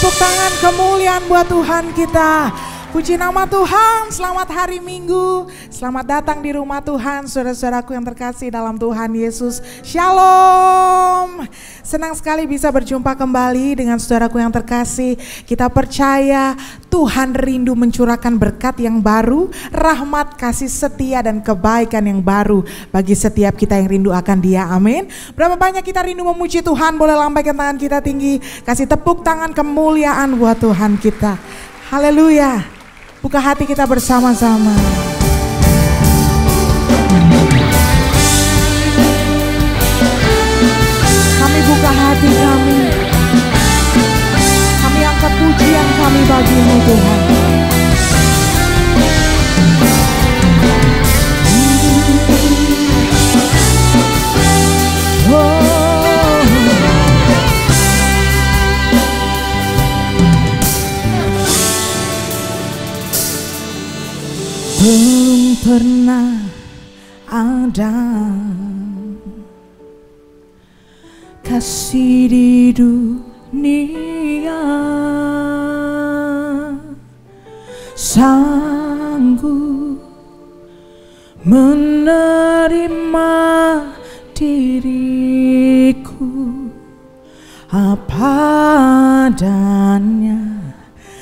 tepuk tangan kemuliaan buat Tuhan kita. Puji nama Tuhan, selamat hari Minggu. Selamat datang di rumah Tuhan, saudara-saudaraku yang terkasih dalam Tuhan Yesus. Shalom. Senang sekali bisa berjumpa kembali dengan saudaraku yang terkasih. Kita percaya Tuhan rindu mencurahkan berkat yang baru, rahmat, kasih setia dan kebaikan yang baru bagi setiap kita yang rindu akan Dia. Amin. Berapa banyak kita rindu memuji Tuhan? Boleh lambaikan tangan kita tinggi, kasih tepuk tangan kemuliaan buat Tuhan kita. Haleluya. Buka hati kita bersama-sama. Kami buka hati kami. Kami angkat pujian kami bagi-Mu Tuhan. Belum pernah ada kasih di dunia sanggup menerima diriku apa adanya.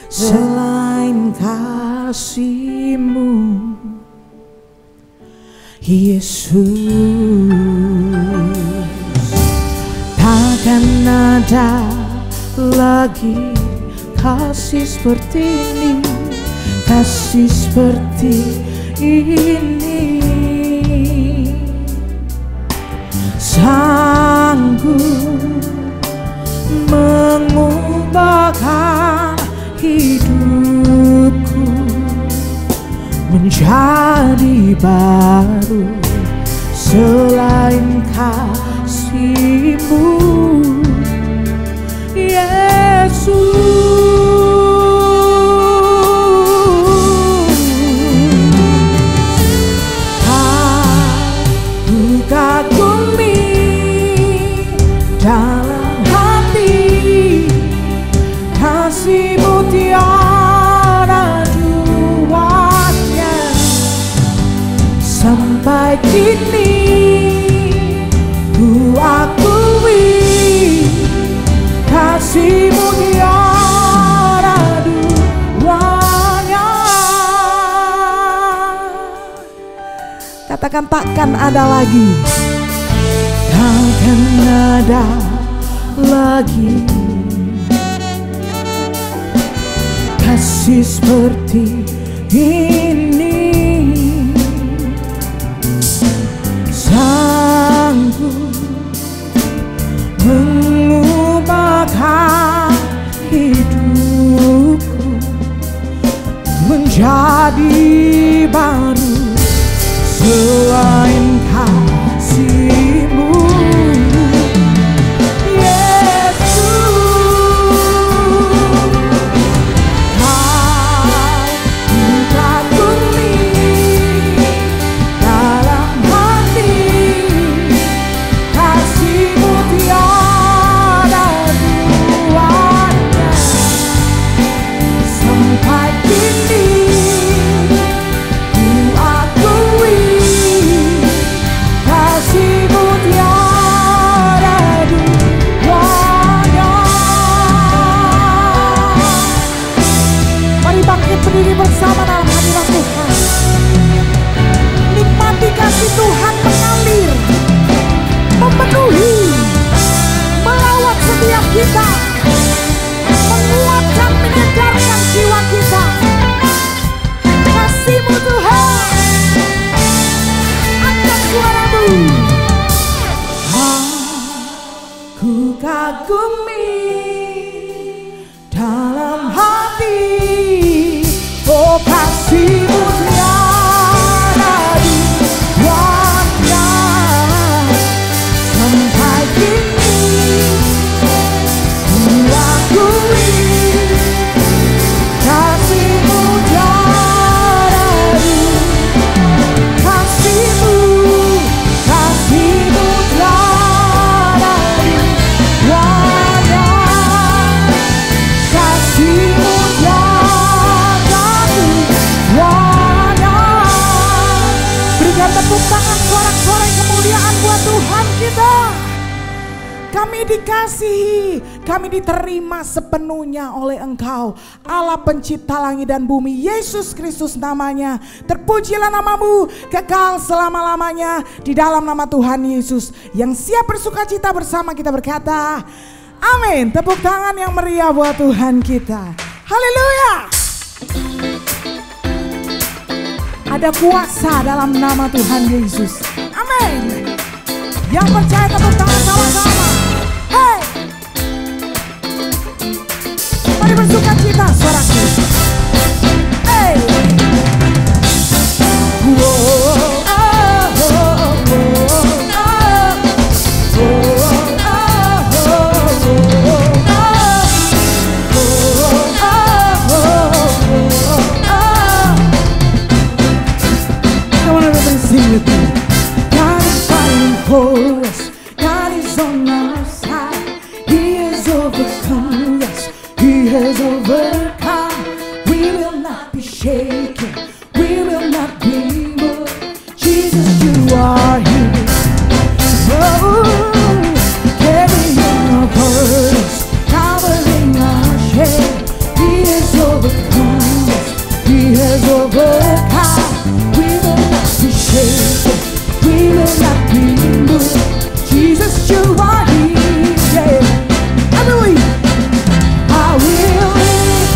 Selain kasih-Mu Yesus, takkan ada lagi kasih seperti ini, kasih seperti ini, sanggup mengubahkan hidupku menjadi baru. Selain kasih-Mu Yesus, aku kagumi dalam hati kasih-Mu tiada duanya. Sampai kini ku akui kasih-Mu tiada duanya. Katakan takkan ada lagi, takkan ada lagi kasih seperti ini, sanggup mengubahkan hidupku menjadi baru. Selain kasih-Mu berdiri bersama dalam hadirat Tuhan. Nikmati kasih Tuhan mengalir, memenuhi, melawat setiap kita, menguatkan, menyegarkan jiwa kita. Kasih-Mu Tuhan, angkat suaramu. Aku kagumi dalam hati, oh kasih-Mu tiada duanya. Sampai kini ku akui kasih-Mu tiada duanya. Kasih-Mu tiada duanya. Kami dikasihi, kami diterima sepenuhnya oleh Engkau, Allah pencipta langit dan bumi. Yesus Kristus namanya. Terpujilah namamu kekal selama-lamanya. Di dalam nama Tuhan Yesus yang siap bersukacita bersama kita berkata, amin. Tepuk tangan yang meriah buat Tuhan kita. Haleluya. Ada kuasa dalam nama Tuhan Yesus. Amin. Yang percaya tepuk tangan sama-sama. Hey, mari bersukacita suaraku. Hey, come on, everybody sing with me. God is fighting for us. God is on our side. He has overcome us. He has overcome. We will not be shaken. We will not be moved. Jesus, you are here. Oh, carrying our burdens, covering our shame. He has overcome us. He has overcome. We will not be shaken. We will not be moved. Jesus, you are here. Yeah. I believe. I will live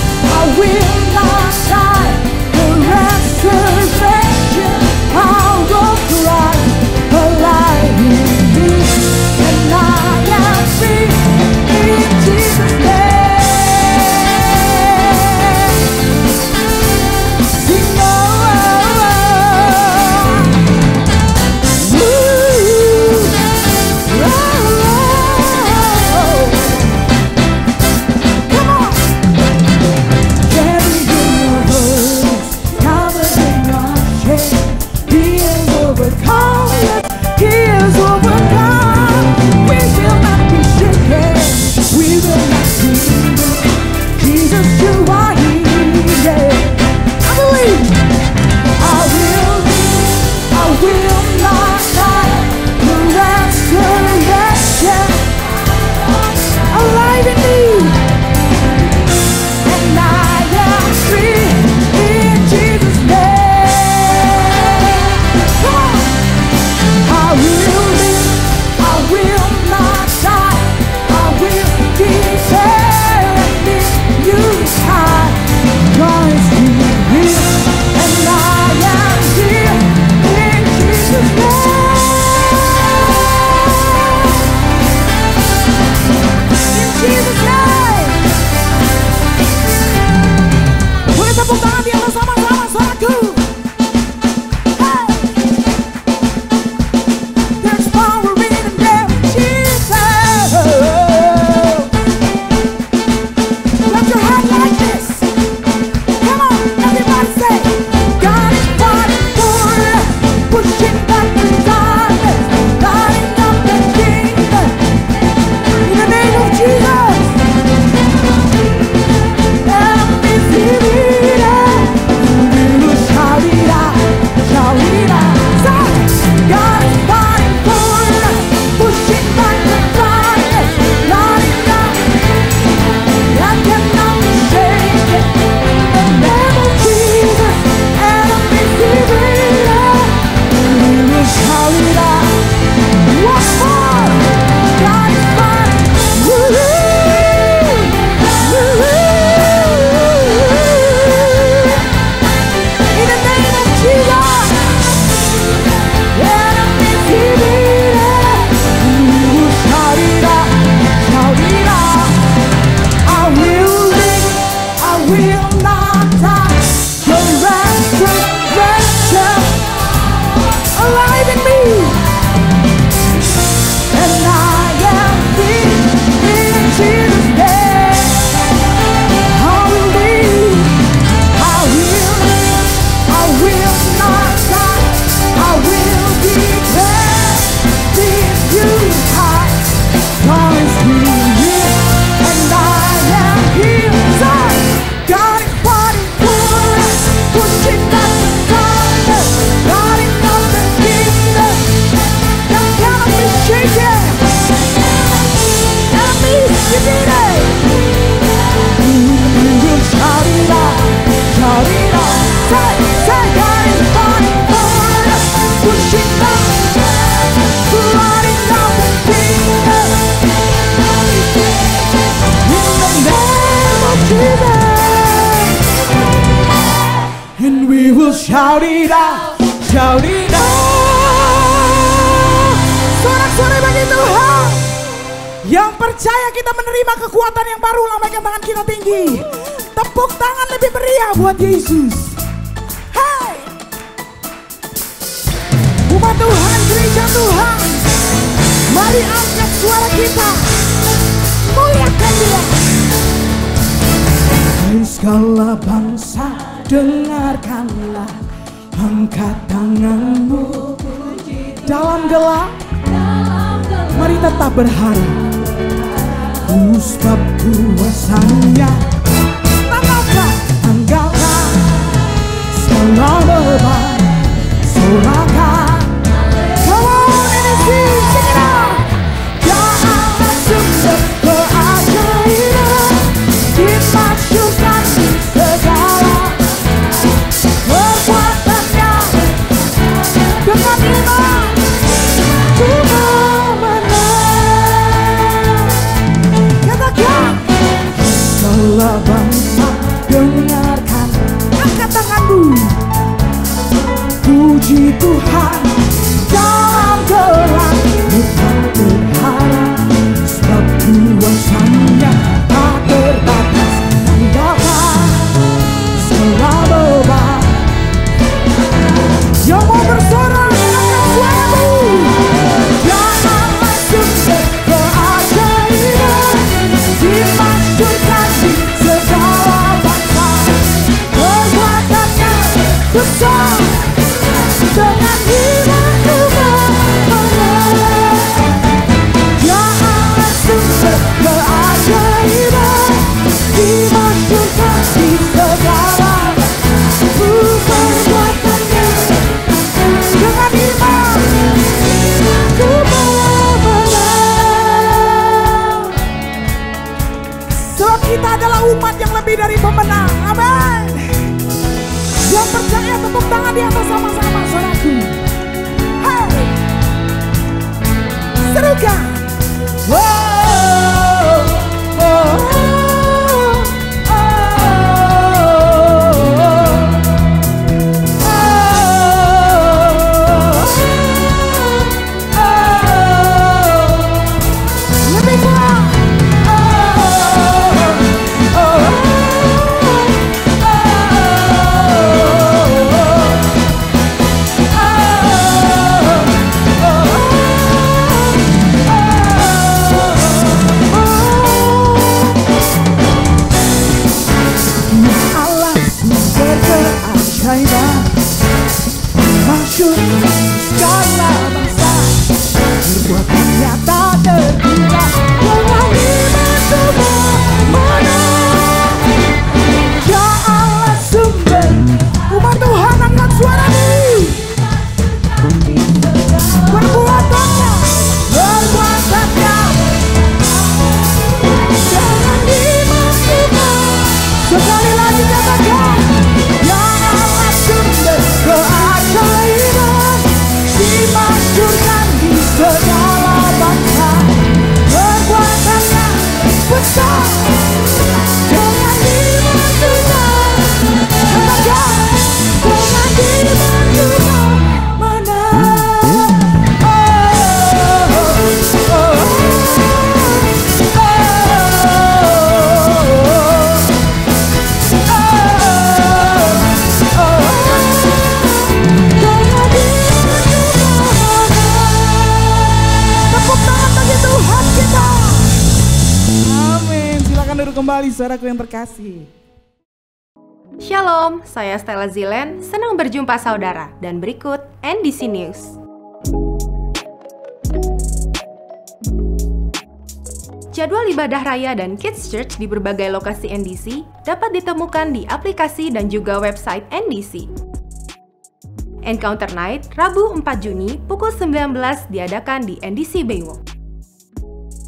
shout it out, shout it out. Sorak-sorai bagi Tuhan. Yang percaya kita menerima kekuatan yang baru, lambaikan tangan kita tinggi. Tepuk tangan lebih meriah buat Yesus. Hai, umat Tuhan, gereja Tuhan, mari angkat suara kita, muliakan Dia. Hai segala bangsa, dengarkanlah, angkat tanganmu. Dalam gelap, mari tetap berharap, sebab kuasanya. Anggaplah segala beban, sorakan. Come on, NSC, sing it out. Jangan sumber keajaiban, dimaksudkan di segala kekuatannya. Dengan iman ku memenang. Katakan, segala bangsa dengarkan, angkat tanganmu. Puji Tuhan dalam gelap, tetap berharap, sebab kuasanya tak terbatas. Tinggalkan segala beban. Yang mau bersorak, angkat suaramu. Janganlah sumber keajaiban, dimaksudkan di segala bangsa. Kekuatannya besar, dengan iman ku memenang. Janganlah sumber keajaiban, dimaksudkan di segala kekuatannya. Dengan iman ku memenang. Sebab kita adalah umat yang lebih dari pemenang. Amin. Yang percaya tepuk tangan di atas sama-sama, saudaraku. Hey, serukan. Wow, oh, oh, oh, lebih kuat. Maksud segala bangsa, perbuatannya tak terhingga. Dengan iman ku memenang. Ya Allah sumber, umat Tuhan angkat suaramu. Perbuatannya, perbuatannya. Dengan iman ku memenang. Sekali lagi katakan, ya Allah sumber keajaiban, dimaksudkan di segala bangsa. Kekuatannya besar, dengan iman kita. Katakan, dengan iman kita menang. Oh, oh, oh, oh. Kembali saudaraku yang terkasih. Shalom, saya Stella Zilen, senang berjumpa saudara. Dan berikut NDC News. Jadwal ibadah raya dan Kids Church di berbagai lokasi NDC dapat ditemukan di aplikasi dan juga website NDC. Encounter Night, Rabu 4 Juni pukul 19 diadakan di NDC Baywo.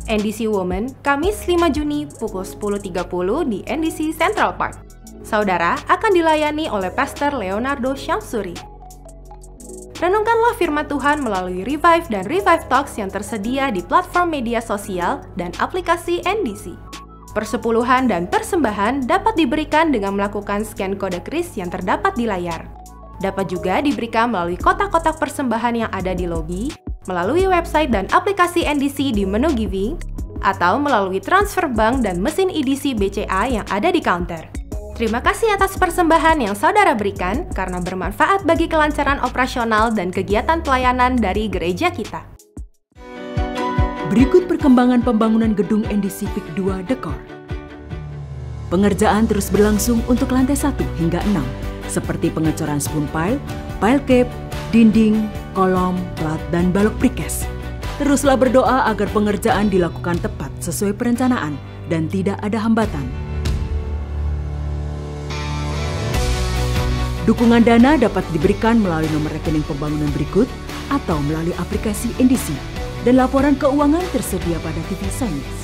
NDC Women, Kamis 5 Juni pukul 10.30 di NDC Central Park. Saudara akan dilayani oleh Pastor Leonardo Syamsuri. Renungkanlah firman Tuhan melalui Revive dan Revive Talks yang tersedia di platform media sosial dan aplikasi NDC. Persepuluhan dan persembahan dapat diberikan dengan melakukan scan kode kris yang terdapat di layar. Dapat juga diberikan melalui kotak-kotak persembahan yang ada di lobi, melalui website dan aplikasi NDC di menu Giving, atau melalui transfer bank dan mesin EDC BCA yang ada di counter. Terima kasih atas persembahan yang saudara berikan karena bermanfaat bagi kelancaran operasional dan kegiatan pelayanan dari gereja kita. Berikut perkembangan pembangunan gedung NDC PIK 2 Dekor. Pengerjaan terus berlangsung untuk lantai 1 hingga 6, seperti pengecoran spoon pile cap, dinding, kolom, plat, dan balok precast. Teruslah berdoa agar pengerjaan dilakukan tepat sesuai perencanaan dan tidak ada hambatan. Dukungan dana dapat diberikan melalui nomor rekening pembangunan berikut atau melalui aplikasi NDC, dan laporan keuangan tersedia pada TV Science.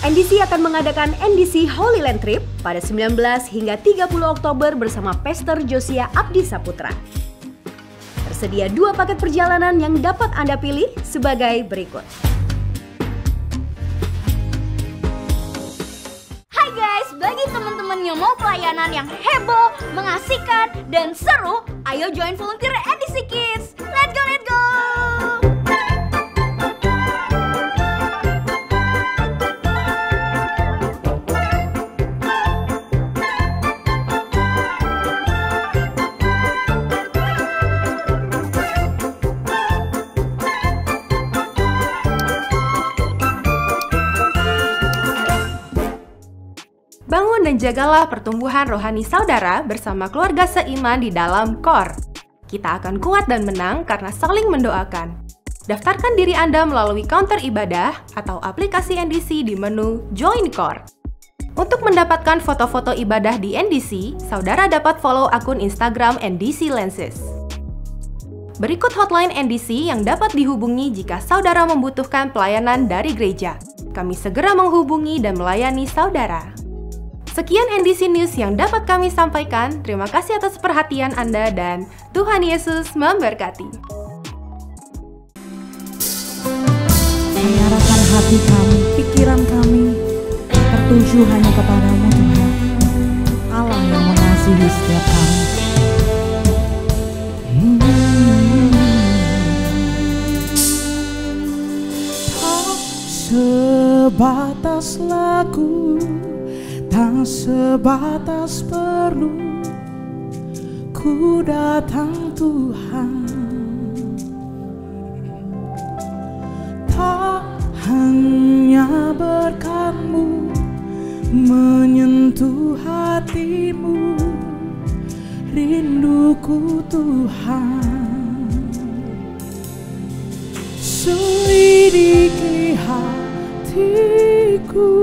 NDC akan mengadakan NDC Holy Land Trip pada 19 hingga 30 Oktober bersama Pastor Josia Abdi Saputra. Tersedia 2 paket perjalanan yang dapat Anda pilih sebagai berikut. Hai guys, bagi teman-teman yang mau pelayanan yang heboh, mengasihkan, dan seru, ayo join volunteer NDC Kids. Let's go, let's go! Bangun dan jagalah pertumbuhan rohani saudara bersama keluarga seiman di dalam KOR. Kita akan kuat dan menang karena saling mendoakan. Daftarkan diri Anda melalui counter ibadah atau aplikasi NDC di menu Join KOR. Untuk mendapatkan foto-foto ibadah di NDC, saudara dapat follow akun Instagram NDC Lenses. Berikut hotline NDC yang dapat dihubungi jika saudara membutuhkan pelayanan dari gereja. Kami segera menghubungi dan melayani saudara. Sekian NDC News yang dapat kami sampaikan. Terima kasih atas perhatian Anda dan Tuhan Yesus memberkati. Mengarahkan hati kami, pikiran kami tertuju hanya kepadamu Tuhan, Allah yang mengasihi setiap kami. Tak sebatas lagu, tak sebatas perlu, ku datang Tuhan. Tak hanya berkat-Mu menyentuh hatimu, rinduku Tuhan. Selidiki hatiku,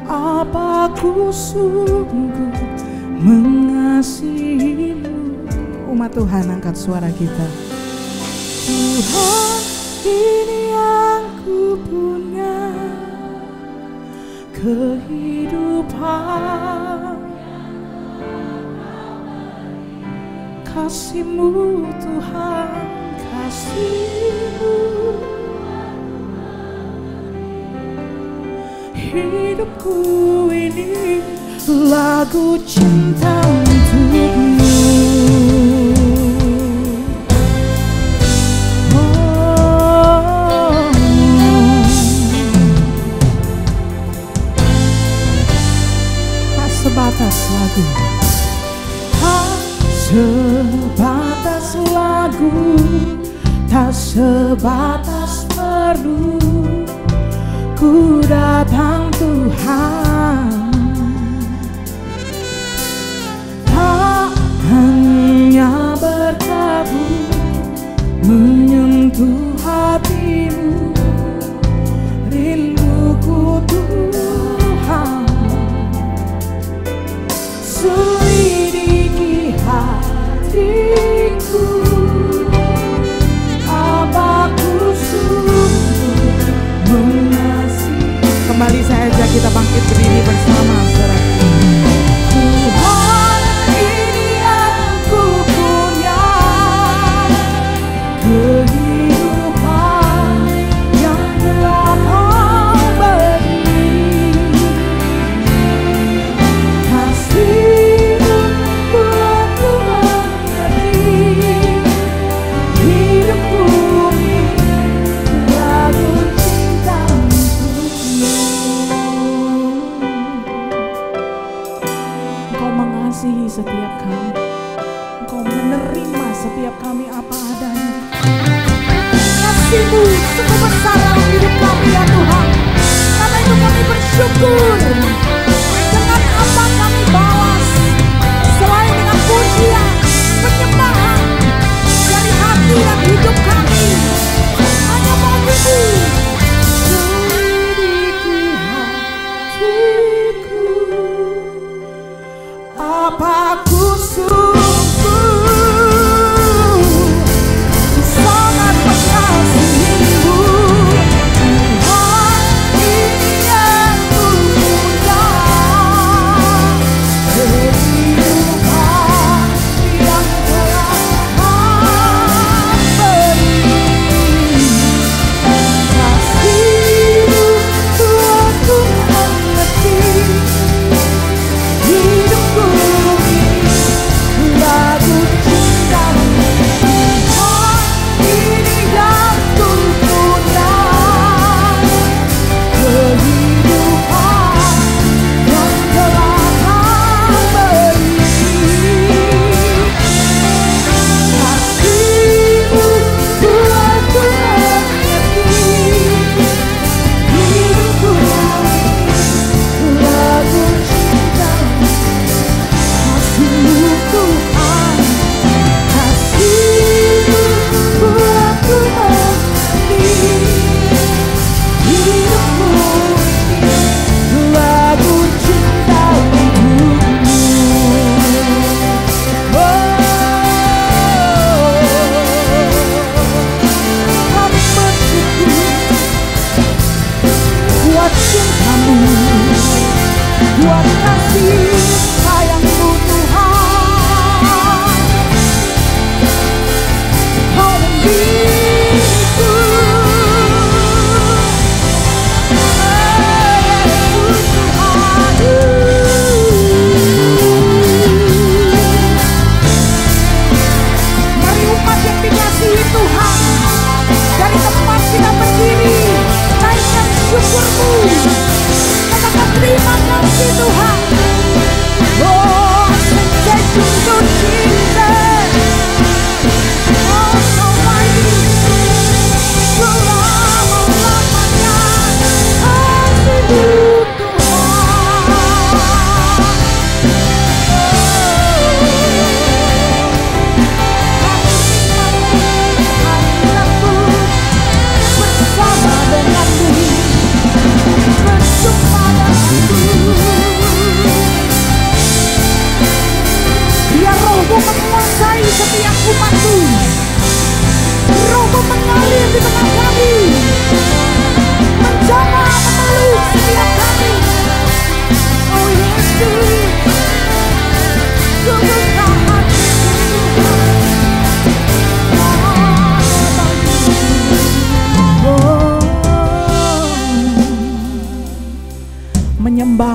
apa ku sungguh mengasihimu. Umat Tuhan, angkat suara kita. Tuhan, ini yang ku punya, kehidupan, kasih-Mu Tuhan, kasih-Mu. Hidupku ini lagu cinta untukmu. Oh, tak sebatas lagu, tak sebatas lagu, tak sebatas perlu, ku datang Tuhan. Tak hanya berkat-Mu menyentuh hatimu, rinduku Tuhan. Selidiki hatiku, apa ku sungguh mengasihi. Kembali saya ajak kita bangkit berdiri bersama, saudara. Tuhan, ini aku punya, kehidupan yang telah Kau beri, kasih-Mu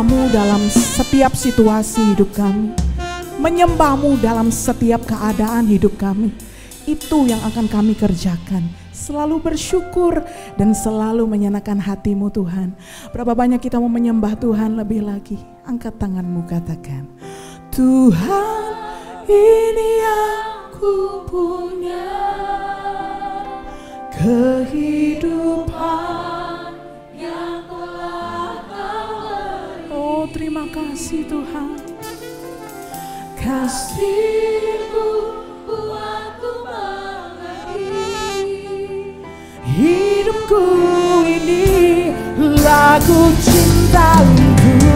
menyembah-Mu dalam setiap situasi hidup kami, menyembah-Mu dalam setiap keadaan hidup kami. Itu yang akan kami kerjakan, selalu bersyukur dan selalu menyenangkan hati-Mu Tuhan. Berapa banyak kita mau menyembah Tuhan lebih lagi? Angkat tanganmu, katakan, Tuhan, ini aku punya kehidupan yang telah Kau beri. Oh, terima kasih Tuhan. Kasih-Mu buatku mengerti, hidupku ini lagu cinta untukmu.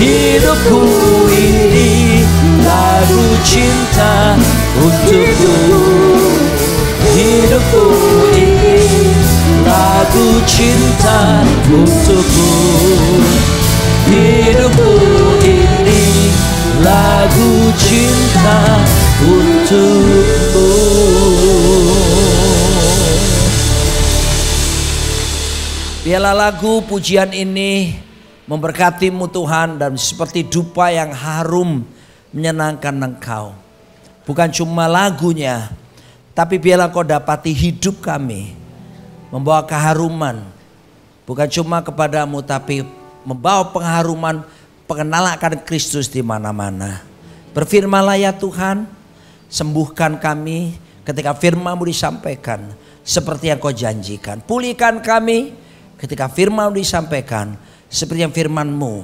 Hidupku ini lagu cinta untukmu. Hidupku ini lagu cinta untukmu. Hidupku ini lagu cinta untukmu. Biarlah lagu pujian ini memberkati-Mu Tuhan, dan seperti dupa yang harum menyenangkan Engkau. Bukan cuma lagunya, tapi biarlah Kau dapati hidup kami membawa keharuman. Bukan cuma kepadamu, tapi membawa pengharuman, pengenalan akan Kristus di mana-mana. Berfirmanlah ya Tuhan, sembuhkan kami ketika firman-Mu disampaikan seperti yang Kau janjikan. Pulihkan kami ketika firman-Mu disampaikan seperti yang firman-Mu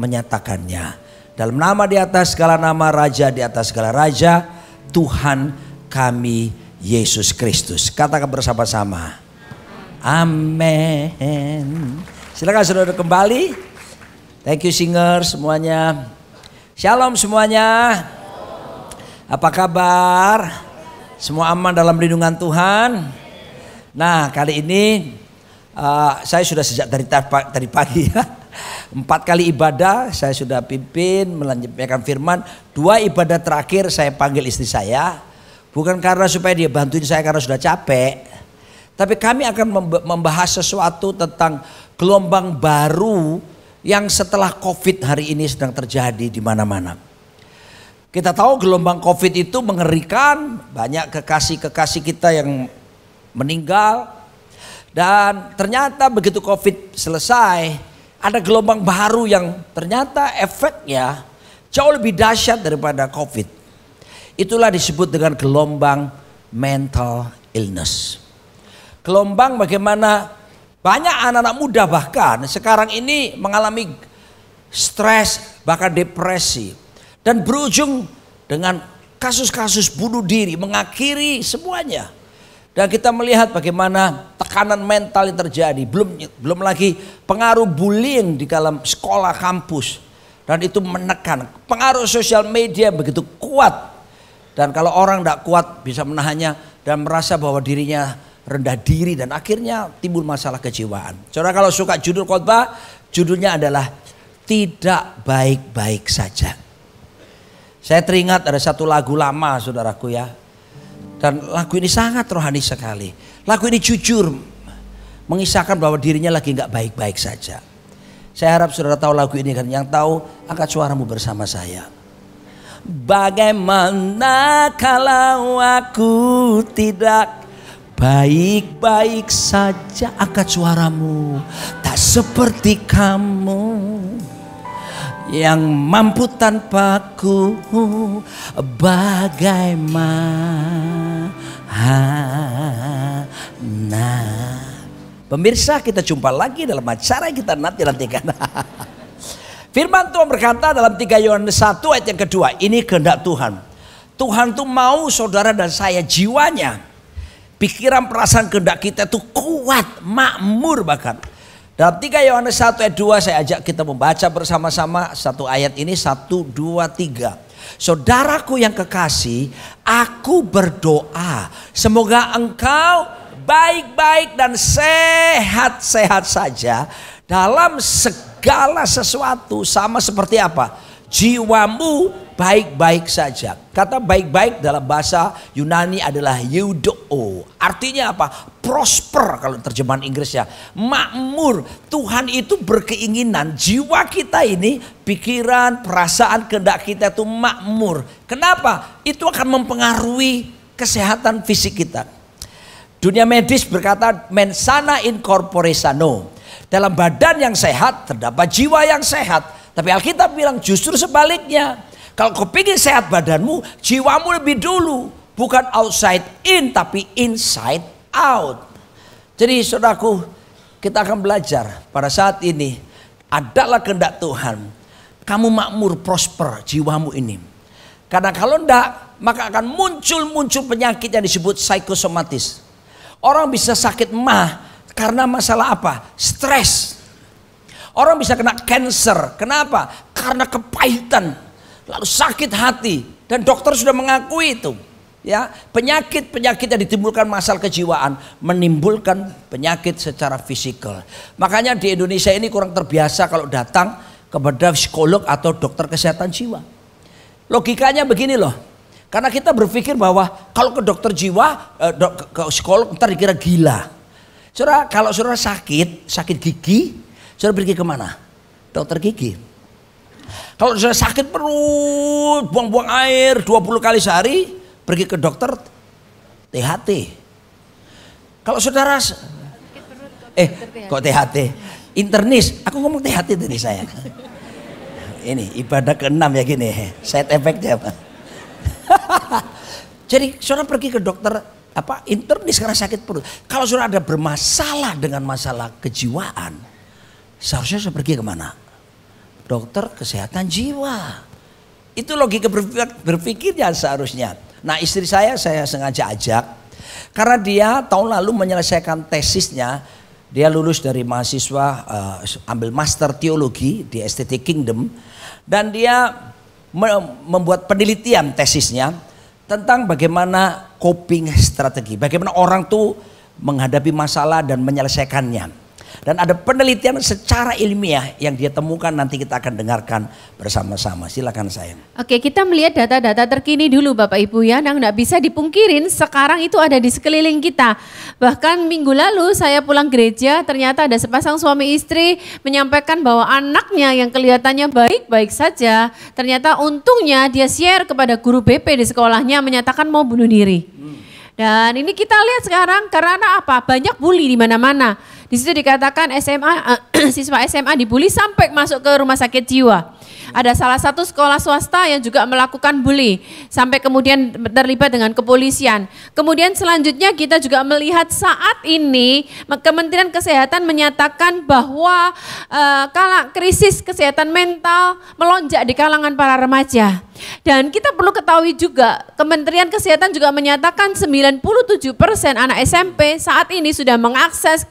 menyatakannya. Dalam nama di atas segala nama, Raja di atas segala raja, Tuhan kami Yesus Kristus. Katakan bersama-sama, amin. Silakan saudara kembali. Thank you singer semuanya. Shalom semuanya. Apa kabar? Semua aman dalam lindungan Tuhan. Nah, kali ini saya sudah sejak dari pagi ya, 4 kali ibadah saya sudah pimpin menyampaikan firman. 2 ibadah terakhir saya panggil istri saya, bukan karena supaya dia bantuin saya karena sudah capek, tapi kami akan membahas sesuatu tentang gelombang baru yang setelah COVID hari ini sedang terjadi di mana-mana. Kita tahu gelombang COVID itu mengerikan, banyak kekasih-kekasih kita yang meninggal. Dan ternyata begitu COVID selesai, ada gelombang baru yang ternyata efeknya jauh lebih dahsyat daripada COVID. Itulah disebut dengan gelombang mental illness. Gelombang bagaimana banyak anak-anak muda bahkan sekarang ini mengalami stres, bahkan depresi. Dan berujung dengan kasus-kasus bunuh diri, mengakhiri semuanya. Dan kita melihat bagaimana tekanan mental yang terjadi. Belum lagi pengaruh bullying di dalam sekolah kampus. Dan itu menekan. Pengaruh sosial media begitu kuat. Dan kalau orang tidak kuat bisa menahannya dan merasa bahwa dirinya rendah diri. Dan akhirnya timbul masalah kejiwaan. Saudara kalau suka judul khotbah, judulnya adalah Tidak Baik-Baik Saja. Saya teringat ada satu lagu lama saudaraku ya. Dan lagu ini sangat rohani sekali. Lagu ini jujur mengisahkan bahwa dirinya lagi nggak baik-baik saja. Saya harap saudara tahu lagu ini kan. Yang tahu angkat suaramu bersama saya. Bagaimana kalau aku tidak baik-baik saja? Angkat suaramu. Tak seperti kamu yang mampu tanpaku, bagaimana? Pemirsa, kita jumpa lagi dalam acara kita nantikan. Firman Tuhan berkata dalam 3 Yohanes 1 ayat yang kedua, ini kehendak Tuhan. Tuhan tuh mau saudara dan saya jiwanya, pikiran perasaan kehendak kita itu kuat, makmur bahkan. Dalam 3 Yohanes 1 ayat 2 saya ajak kita membaca bersama-sama satu ayat ini, 1, 2, 3. Saudaraku yang kekasih, aku berdoa semoga engkau baik-baik dan sehat-sehat saja dalam segala sesuatu. Sama seperti apa? Jiwamu baik-baik saja. Kata baik-baik dalam bahasa Yunani adalah eudoo. Artinya apa? Prosper kalau terjemahan Inggrisnya. Makmur. Tuhan itu berkeinginan jiwa kita ini, pikiran, perasaan, kehendak kita itu makmur. Kenapa? Itu akan mempengaruhi kesehatan fisik kita. Dunia medis berkata mensana in corpore sano. Dalam badan yang sehat terdapat jiwa yang sehat. Tapi Alkitab bilang justru sebaliknya. Kalau kau ingin sehat badanmu, jiwamu lebih dulu. Bukan outside in, tapi inside out. Jadi saudaraku, kita akan belajar pada saat ini. Adalah kehendak Tuhan. Kamu makmur, prosper jiwamu ini. Karena kalau enggak, maka akan muncul penyakit yang disebut psikosomatis. Orang bisa sakit mah karena masalah apa? Stres. Orang bisa kena cancer. Kenapa? Karena kepahitan. Lalu sakit hati. Dan dokter sudah mengakui itu. Ya, penyakit-penyakit yang ditimbulkan masalah kejiwaan menimbulkan penyakit secara fisikal. Makanya di Indonesia ini kurang terbiasa kalau datang kepada psikolog atau dokter kesehatan jiwa. Logikanya begini loh. Karena kita berpikir bahwa kalau ke dokter jiwa, ke psikolog ntar dikira gila. Saudara, kalau saudara sakit gigi, saudara pergi kemana? Dokter gigi. Kalau saudara sakit perut, buang-buang air 20 kali sehari, pergi ke dokter THT. Kalau saudara, kok THT? Internis, aku ngomong THT tadi saya. Ini ibadah ke-6 ya gini, side effect-nya apa? Jadi saudara pergi ke dokter internis karena sakit perut. Kalau saudara ada bermasalah dengan masalah kejiwaan, seharusnya saya pergi kemana? Dokter kesehatan jiwa. Itu logika berpikirnya seharusnya. Nah, istri saya sengaja ajak karena dia tahun lalu menyelesaikan tesisnya. Dia lulus dari mahasiswa ambil master teologi di STT Kingdom dan dia membuat penelitian tesisnya tentang bagaimana coping strategi, bagaimana orang tuh menghadapi masalah dan menyelesaikannya. Dan ada penelitian secara ilmiah yang dia temukan, nanti kita akan dengarkan bersama-sama. Silakan saya. Oke, kita melihat data-data terkini dulu Bapak Ibu ya, yang nggak bisa dipungkirin sekarang itu ada di sekeliling kita. Bahkan minggu lalu saya pulang gereja, ternyata ada sepasang suami istri menyampaikan bahwa anaknya yang kelihatannya baik-baik saja, ternyata untungnya dia share kepada guru BP di sekolahnya menyatakan mau bunuh diri. Dan ini kita lihat sekarang karena apa? Banyak bully di mana-mana. Di situ dikatakan siswa SMA dibully sampai masuk ke rumah sakit jiwa. Ada salah satu sekolah swasta yang juga melakukan bully sampai kemudian terlibat dengan kepolisian. Kemudian selanjutnya kita juga melihat saat ini Kementerian Kesehatan menyatakan bahwa krisis kesehatan mental melonjak di kalangan para remaja. Dan kita perlu ketahui juga Kementerian Kesehatan juga menyatakan 97% anak SMP saat ini sudah mengakses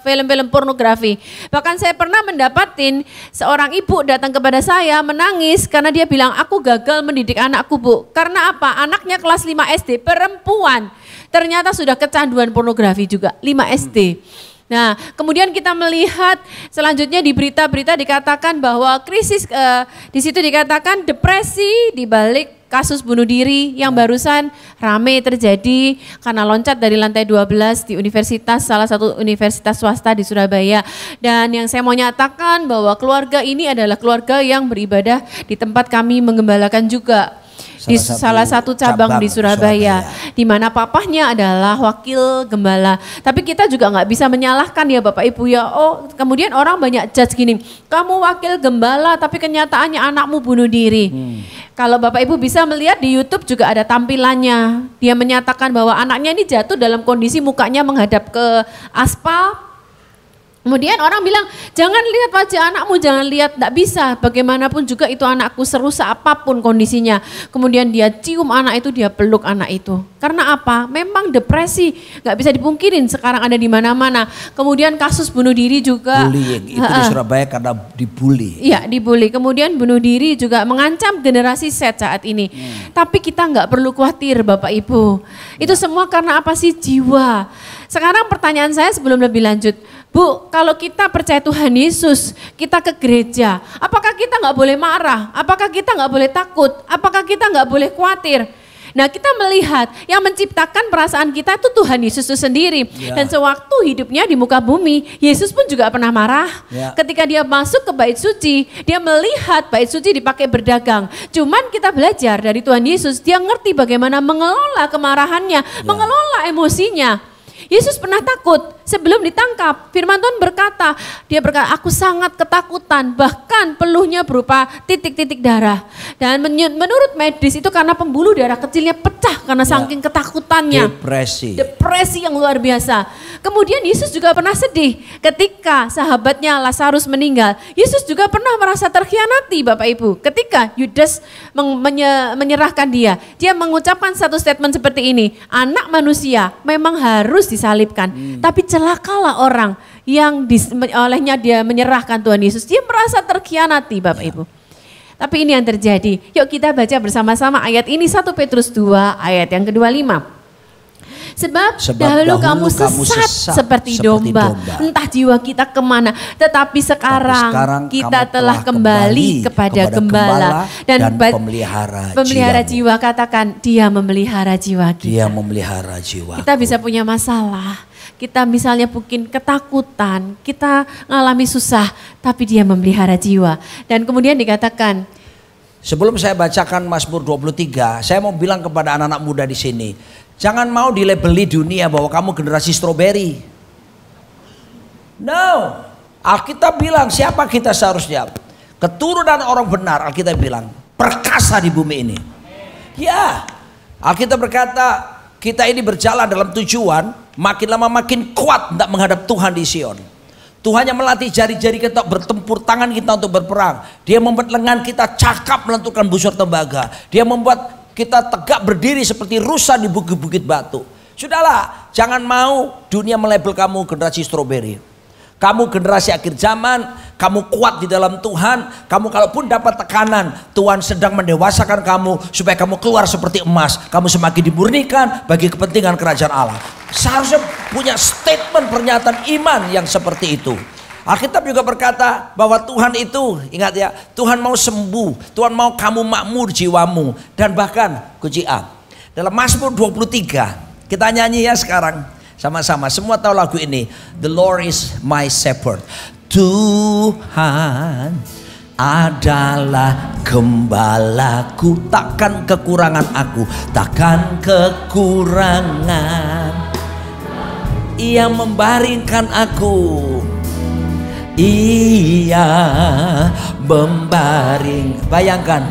film-film pornografi. Bahkan saya pernah mendapatin seorang ibu datang kepada saya menangis karena dia bilang aku gagal mendidik anakku Bu. Karena apa? Anaknya kelas 5 SD perempuan ternyata sudah kecanduan pornografi juga 5 SD. Nah, kemudian kita melihat selanjutnya di berita-berita dikatakan bahwa krisis di situ dikatakan depresi di balik kasus bunuh diri yang barusan rame terjadi karena loncat dari lantai 12 di salah satu universitas swasta di Surabaya. Dan yang saya mau nyatakan bahwa keluarga ini adalah keluarga yang beribadah di tempat kami menggembalakan juga. Di salah satu cabang di Surabaya, di mana papahnya adalah wakil gembala. Tapi kita juga nggak bisa menyalahkan ya Bapak Ibu ya. Oh, kemudian orang banyak judge gini, kamu wakil gembala tapi kenyataannya anakmu bunuh diri. Kalau Bapak Ibu bisa melihat di YouTube juga ada tampilannya. Dia menyatakan bahwa anaknya ini jatuh dalam kondisi mukanya menghadap ke aspal. Kemudian orang bilang, jangan lihat wajah anakmu, jangan lihat, tidak bisa. Bagaimanapun juga itu anakku, serusak apapun kondisinya. Kemudian dia cium anak itu, dia peluk anak itu. Karena apa? Memang depresi, nggak bisa dipungkirin sekarang ada di mana-mana. Kemudian kasus bunuh diri juga. Bullying, itu di Surabaya karena dibully. Iya, dibully. Kemudian bunuh diri juga mengancam generasi Z saat ini. Tapi kita nggak perlu khawatir Bapak Ibu. Itu semua karena apa sih? Jiwa. Sekarang pertanyaan saya sebelum lebih lanjut. Bu, kalau kita percaya Tuhan Yesus, kita ke gereja, apakah kita nggak boleh marah? Apakah kita nggak boleh takut? Apakah kita nggak boleh khawatir? Nah, kita melihat yang menciptakan perasaan kita itu Tuhan Yesus itu sendiri. Dan sewaktu hidupnya di muka bumi, Yesus pun juga pernah marah. Ketika dia masuk ke bait suci, dia melihat bait suci dipakai berdagang. Cuman kita belajar dari Tuhan Yesus, dia ngerti bagaimana mengelola kemarahannya, mengelola emosinya. Yesus pernah takut sebelum ditangkap. Firman Tuhan berkata, dia berkata, aku sangat ketakutan, bahkan peluhnya berupa titik-titik darah. Dan menurut medis itu karena pembuluh darah kecilnya pecah karena saking ketakutannya. Depresi yang luar biasa. Kemudian Yesus juga pernah sedih ketika sahabatnya Lazarus meninggal. Yesus juga pernah merasa terkhianati Bapak Ibu. Ketika Yudas menyerahkan dia mengucapkan satu statement seperti ini, anak manusia memang harus disalibkan, tapi celakalah orang yang olehnya dia menyerahkan Tuhan Yesus. Dia merasa terkhianati Bapak Ibu. Tapi ini yang terjadi. Yuk kita baca bersama-sama ayat ini, 1 Petrus 2 ayat yang ke-25. Sebab dahulu kamu sesat seperti domba, entah jiwa kita kemana. Tetapi sekarang kita telah kembali kepada Gembala dan pemelihara jiwa. Katakan, dia memelihara jiwa kita. Dia memelihara jiwa. Kita bisa punya masalah, kita misalnya mungkin ketakutan, kita ngalami susah, tapi dia memelihara jiwa. Dan kemudian dikatakan, sebelum saya bacakan Mazmur 23, saya mau bilang kepada anak-anak muda di sini, jangan mau dilabeli dunia bahwa kamu generasi stroberi. No, Alkitab bilang siapa kita seharusnya? Keturunan orang benar, Alkitab bilang perkasa di bumi ini. Ya, Alkitab berkata kita ini berjalan dalam tujuan, makin lama makin kuat untuk menghadap Tuhan di Sion. Tuhan yang melatih jari-jari kita bertempur, tangan kita untuk berperang. Dia membuat lengan kita cakap melenturkan busur tembaga. Dia membuat kita tegak berdiri seperti rusa di bukit-bukit batu. Sudahlah, jangan mau dunia melabel kamu generasi stroberi. Kamu generasi akhir zaman, kamu kuat di dalam Tuhan. Kamu kalaupun dapat tekanan, Tuhan sedang mendewasakan kamu supaya kamu keluar seperti emas. Kamu semakin dimurnikan bagi kepentingan kerajaan Allah. Seharusnya punya statement pernyataan iman yang seperti itu. Alkitab juga berkata bahwa Tuhan itu, ingat ya, Tuhan mau sembuh, Tuhan mau kamu makmur jiwamu. Dan bahkan kunci A, dalam Mazmur 23, kita nyanyi ya sekarang sama-sama, semua tahu lagu ini, The Lord is my shepherd. Tuhan adalah gembalaku, takkan kekurangan aku, takkan kekurangan. Ia membaringkan aku, ia membaring, bayangkan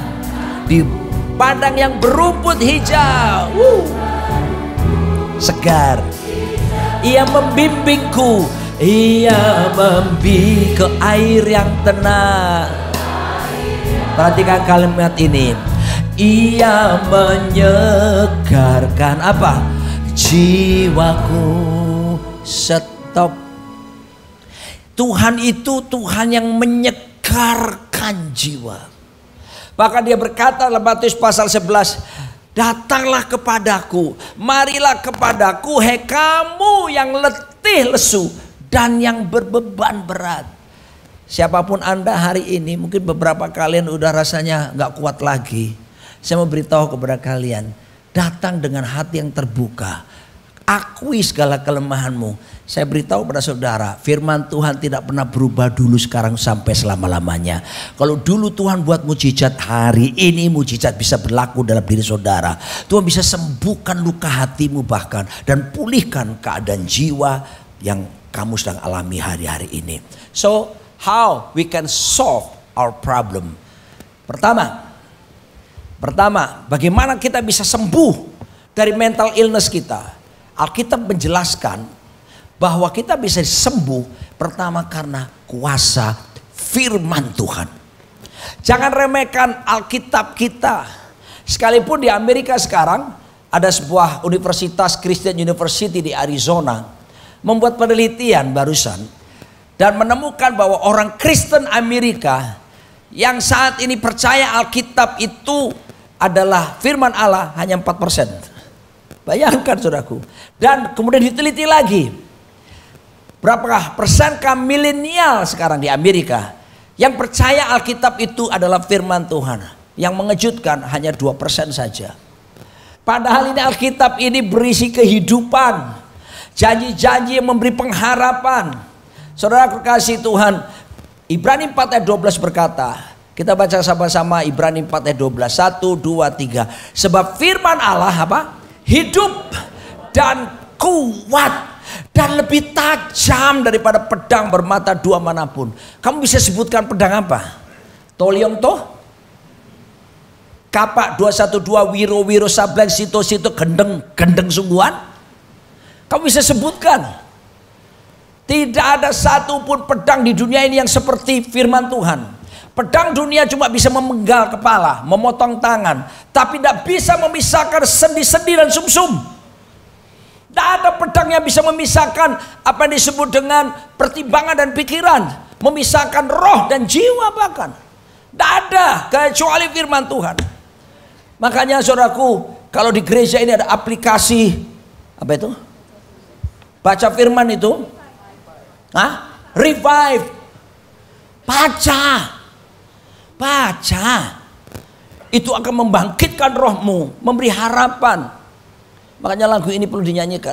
di padang yang berumput hijau, segar. Ia membimbingku, ia membimbing ke air yang tenang. Perhatikan kalimat ini, ia menyegarkan apa? Jiwaku. Stop. Tuhan itu Tuhan yang menyegarkan jiwa. Bahkan dia berkata dalam Matius pasal 11, datanglah kepadaku, marilah kepadaku, hei kamu yang letih lesu dan yang berbeban berat. Siapapun Anda hari ini, mungkin beberapa kalian udah rasanya gak kuat lagi. Saya mau beritahu kepada kalian, datang dengan hati yang terbuka. Akui segala kelemahanmu. Saya beritahu pada saudara, firman Tuhan tidak pernah berubah dulu, sekarang, sampai selama-lamanya. Kalau dulu Tuhan buat mujizat, hari ini mujizat bisa berlaku dalam diri saudara. Tuhan bisa sembuhkan luka hatimu bahkan, dan pulihkan keadaan jiwa yang kamu sedang alami hari-hari ini. So, how we can solve our problem? Pertama, bagaimana kita bisa sembuh dari mental illness kita? Alkitab menjelaskan bahwa kita bisa sembuh. Pertama karena kuasa firman Tuhan. Jangan remehkan Alkitab kita. Sekalipun di Amerika sekarang ada sebuah universitas Christian University di Arizona membuat penelitian barusan dan menemukan bahwa orang Kristen Amerika yang saat ini percaya Alkitab itu adalah firman Allah hanya 4%. Bayangkan saudaraku. Dan kemudian diteliti lagi. Berapakah persenkah milenial sekarang di Amerika yang percaya Alkitab itu adalah firman Tuhan? Yang mengejutkan hanya 2% saja. Padahal ini Alkitab ini berisi kehidupan. Janji-janji yang memberi pengharapan. Saudara kekasih Tuhan, Ibrani 4 ayat 12 berkata, kita baca sama-sama Ibrani 4 ayat 12. 1, 2, 3. Sebab firman Allah apa? Hidup dan kuat dan lebih tajam daripada pedang bermata dua manapun. Kamu bisa sebutkan pedang apa? Toliong toh? Kapak 212, wiro sableng, sito gendeng sungguhan? Kamu bisa sebutkan? Tidak ada satupun pedang di dunia ini yang seperti firman Tuhan. Pedang dunia cuma bisa memenggal kepala, memotong tangan, tapi tidak bisa memisahkan sendi-sendi dan sumsum. Tidak ada pedang yang bisa memisahkan apa yang disebut dengan pertimbangan dan pikiran, memisahkan roh dan jiwa bahkan. Tidak ada kecuali firman Tuhan. Makanya saudaraku, kalau di gereja ini ada aplikasi apa itu? Baca firman itu. Revive. Baca. Itu akan membangkitkan rohmu, memberi harapan. Makanya lagu ini perlu dinyanyikan.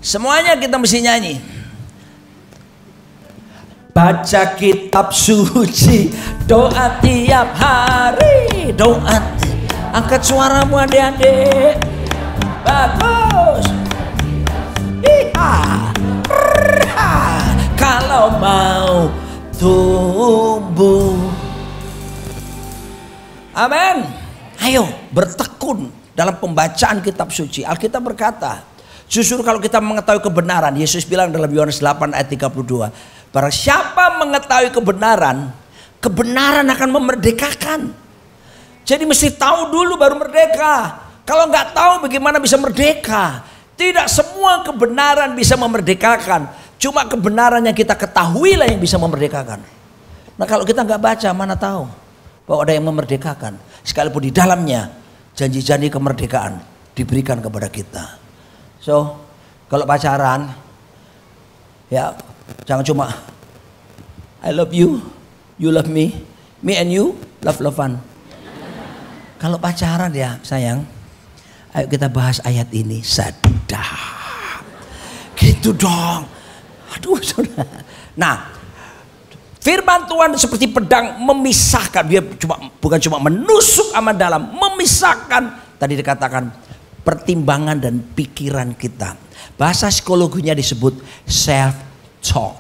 Semuanya kita mesti nyanyi. Baca kitab suci, doa tiap hari, doa. Angkat suaramu adik-adik. Bagus. Kalau mau tumbuh. Amin. Ayo bertekun dalam pembacaan kitab suci. Alkitab berkata, justru kalau kita mengetahui kebenaran, Yesus bilang dalam Yohanes 8 ayat 32, barang siapa mengetahui kebenaran, kebenaran akan memerdekakan. Jadi mesti tahu dulu baru merdeka. Kalau nggak tahu bagaimana bisa merdeka? Tidak semua kebenaran bisa memerdekakan. Cuma kebenaran yang kita ketahui lah yang bisa memerdekakan. Nah kalau kita nggak baca, mana tahu bahwa ada yang memerdekakan. Sekalipun di dalamnya janji-janji kemerdekaan diberikan kepada kita. So kalau pacaran, ya jangan cuma I love you, you love me and you love-lovean. Kalau pacaran ya sayang, ayo kita bahas ayat ini. Sadar. Gitu dong. Aduh saudara. Nah, firman Tuhan seperti pedang memisahkan. Dia bukan cuma menusuk amat dalam, memisahkan. Tadi dikatakan pertimbangan dan pikiran kita. Bahasa psikologinya disebut self-talk.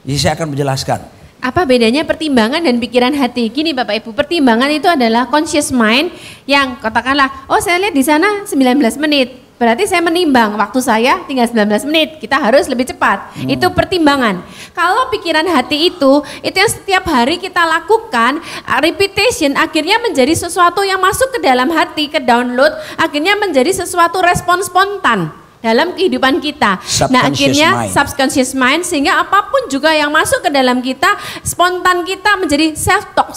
Jadi saya akan menjelaskan. Apa bedanya pertimbangan dan pikiran hati? Gini Bapak Ibu, pertimbangan itu adalah conscious mind yang katakanlah, oh saya lihat di sana 19 menit. Berarti saya menimbang waktu saya tinggal 19 menit, kita harus lebih cepat. Itu pertimbangan. Kalau pikiran hati itu yang setiap hari kita lakukan, repetition akhirnya menjadi sesuatu yang masuk ke dalam hati, ke download, akhirnya menjadi sesuatu respon spontan dalam kehidupan kita. Nah akhirnya subconscious mind, sehingga apapun juga yang masuk ke dalam kita, spontan kita menjadi self-talk,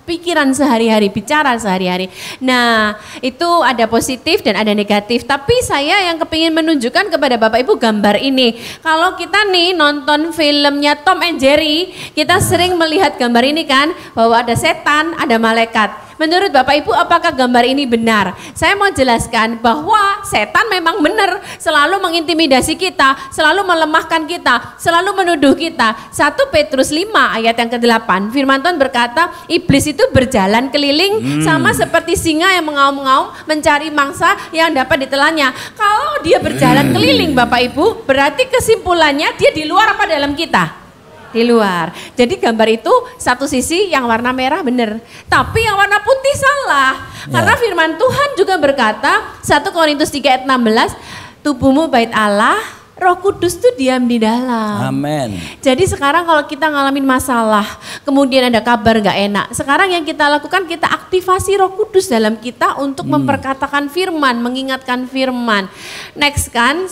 pikiran sehari-hari, bicara sehari-hari. Nah itu ada positif dan ada negatif. Tapi saya yang kepingin menunjukkan kepada Bapak Ibu gambar ini. Kalau kita nih nonton filmnya Tom and Jerry, kita sering melihat gambar ini kan, bahwa ada setan, ada malaikat. Menurut Bapak Ibu apakah gambar ini benar? Saya mau jelaskan bahwa setan memang benar, selalu mengintimidasi kita, selalu melemahkan kita, selalu menuduh kita. 1 Petrus 5 ayat yang ke-8, firman Tuhan berkata, iblis itu berjalan keliling sama seperti singa yang mengaum-ngaum mencari mangsa yang dapat ditelannya. Kalau dia berjalan keliling Bapak Ibu, berarti kesimpulannya dia di luar apa dalam kita? Di luar. Jadi gambar itu satu sisi yang warna merah benar, tapi yang warna putih salah. Karena firman Tuhan juga berkata 1 Korintus 3 ayat 16, tubuhmu bait Allah, Roh Kudus tuh diam di dalam. Amin. Jadi sekarang kalau kita ngalamin masalah, kemudian ada kabar gak enak, sekarang yang kita lakukan, kita aktivasi Roh Kudus dalam kita untuk memperkatakan firman, mengingatkan firman. Next kan,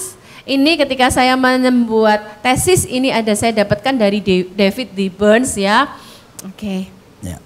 ini ketika saya membuat tesis ini saya dapatkan dari David D. Burns ya. Oke. Ya.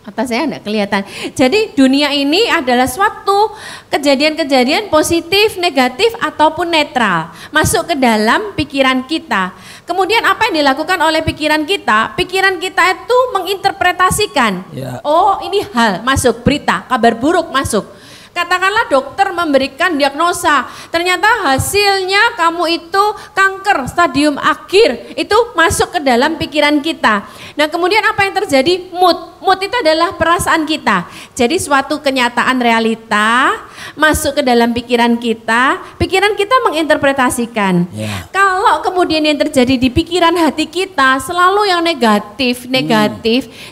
Atas saya enggak kelihatan. Jadi dunia ini adalah suatu kejadian-kejadian positif, negatif ataupun netral. Masuk ke dalam pikiran kita. Kemudian apa yang dilakukan oleh pikiran kita? Pikiran kita itu menginterpretasikan. Ya. Oh ini hal masuk, berita, kabar buruk masuk. Katakanlah dokter memberikan diagnosa, ternyata hasilnya kamu itu kanker stadium akhir, itu masuk ke dalam pikiran kita. Nah kemudian apa yang terjadi? Mood itu adalah perasaan kita. Jadi suatu kenyataan realita masuk ke dalam pikiran kita menginterpretasikan. Yeah. Kalau kemudian yang terjadi di pikiran hati kita selalu yang negatif,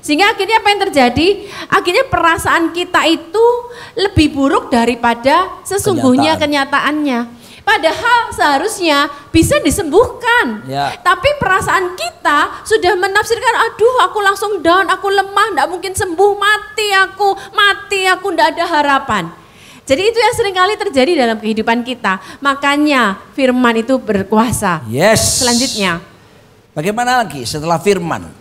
sehingga akhirnya apa yang terjadi? Akhirnya perasaan kita itu lebih buruk daripada sesungguhnya kenyataannya. Padahal seharusnya bisa disembuhkan. Ya. Tapi perasaan kita sudah menafsirkan, aduh aku langsung down, aku lemah, enggak mungkin sembuh, mati aku, enggak ada harapan. Jadi itu yang seringkali terjadi dalam kehidupan kita. Makanya firman itu berkuasa. Yes. Selanjutnya. Bagaimana lagi setelah firman?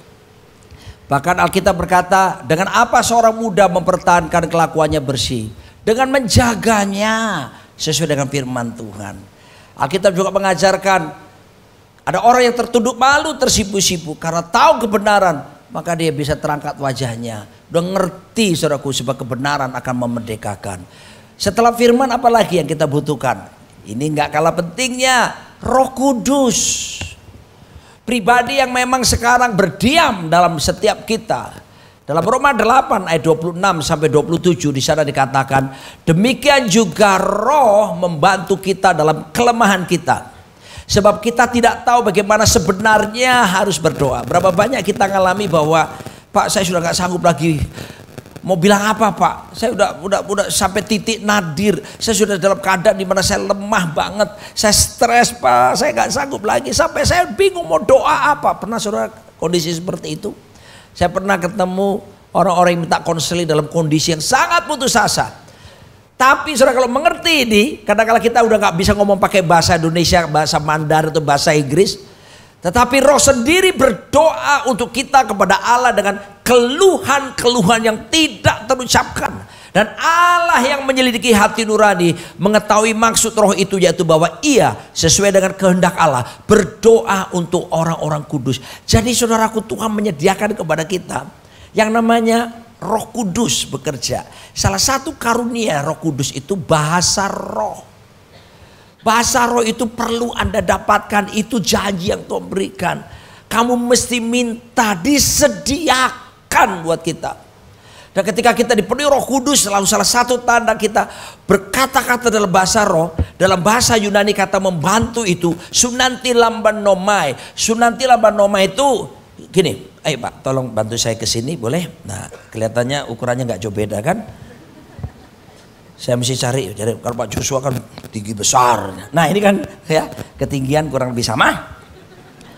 Bahkan Alkitab berkata, dengan apa seorang muda mempertahankan kelakuannya bersih? Dengan menjaganya sesuai dengan firman Tuhan. Alkitab juga mengajarkan, ada orang yang tertunduk malu, tersipu-sipu karena tahu kebenaran, maka dia bisa terangkat wajahnya. Udah ngerti saudaraku, sebab kebenaran akan memerdekakan. Setelah firman apa lagi yang kita butuhkan? Ini nggak kalah pentingnya, Roh Kudus. Pribadi yang memang sekarang berdiam dalam setiap kita. Dalam Roma 8 ayat 26 sampai 27 di sana dikatakan, demikian juga Roh membantu kita dalam kelemahan kita. Sebab kita tidak tahu bagaimana sebenarnya harus berdoa. Berapa banyak kita ngalami bahwa, Pak saya sudah nggak sanggup lagi. Mau bilang apa Pak? Saya udah sampai titik nadir. Saya sudah dalam keadaan di mana saya lemah banget. Saya stres Pak. Saya nggak sanggup lagi. Sampai saya bingung mau doa apa. Pernah saudara kondisi seperti itu? Saya pernah ketemu orang-orang yang minta konseling dalam kondisi yang sangat putus asa. Tapi saudara kalau mengerti ini, kadang-kadang kita udah nggak bisa ngomong pakai bahasa Indonesia, bahasa Mandarin atau bahasa Inggris. Tetapi Roh sendiri berdoa untuk kita kepada Allah dengan keluhan-keluhan yang tidak terucapkan. Dan Allah yang menyelidiki hati nurani mengetahui maksud Roh itu, yaitu bahwa ia sesuai dengan kehendak Allah berdoa untuk orang-orang kudus. Jadi saudaraku, Tuhan menyediakan kepada kita yang namanya Roh Kudus bekerja. Salah satu karunia Roh Kudus itu bahasa roh. Bahasa roh itu perlu Anda dapatkan, itu janji yang Tuhan berikan. Kamu mesti minta, disediakan buat kita. Dan ketika kita dipenuhi Roh Kudus, selalu salah satu tanda kita berkata-kata dalam bahasa roh, dalam bahasa Yunani kata membantu itu sunanti lambanomai. Sunanti lambanomai itu gini, ayo Pak tolong bantu saya ke sini boleh? Nah kelihatannya ukurannya nggak jauh beda kan? Saya mesti cari kalau Pak Joshua kan tinggi besar. Nah ini kan ya ketinggian kurang lebih sama.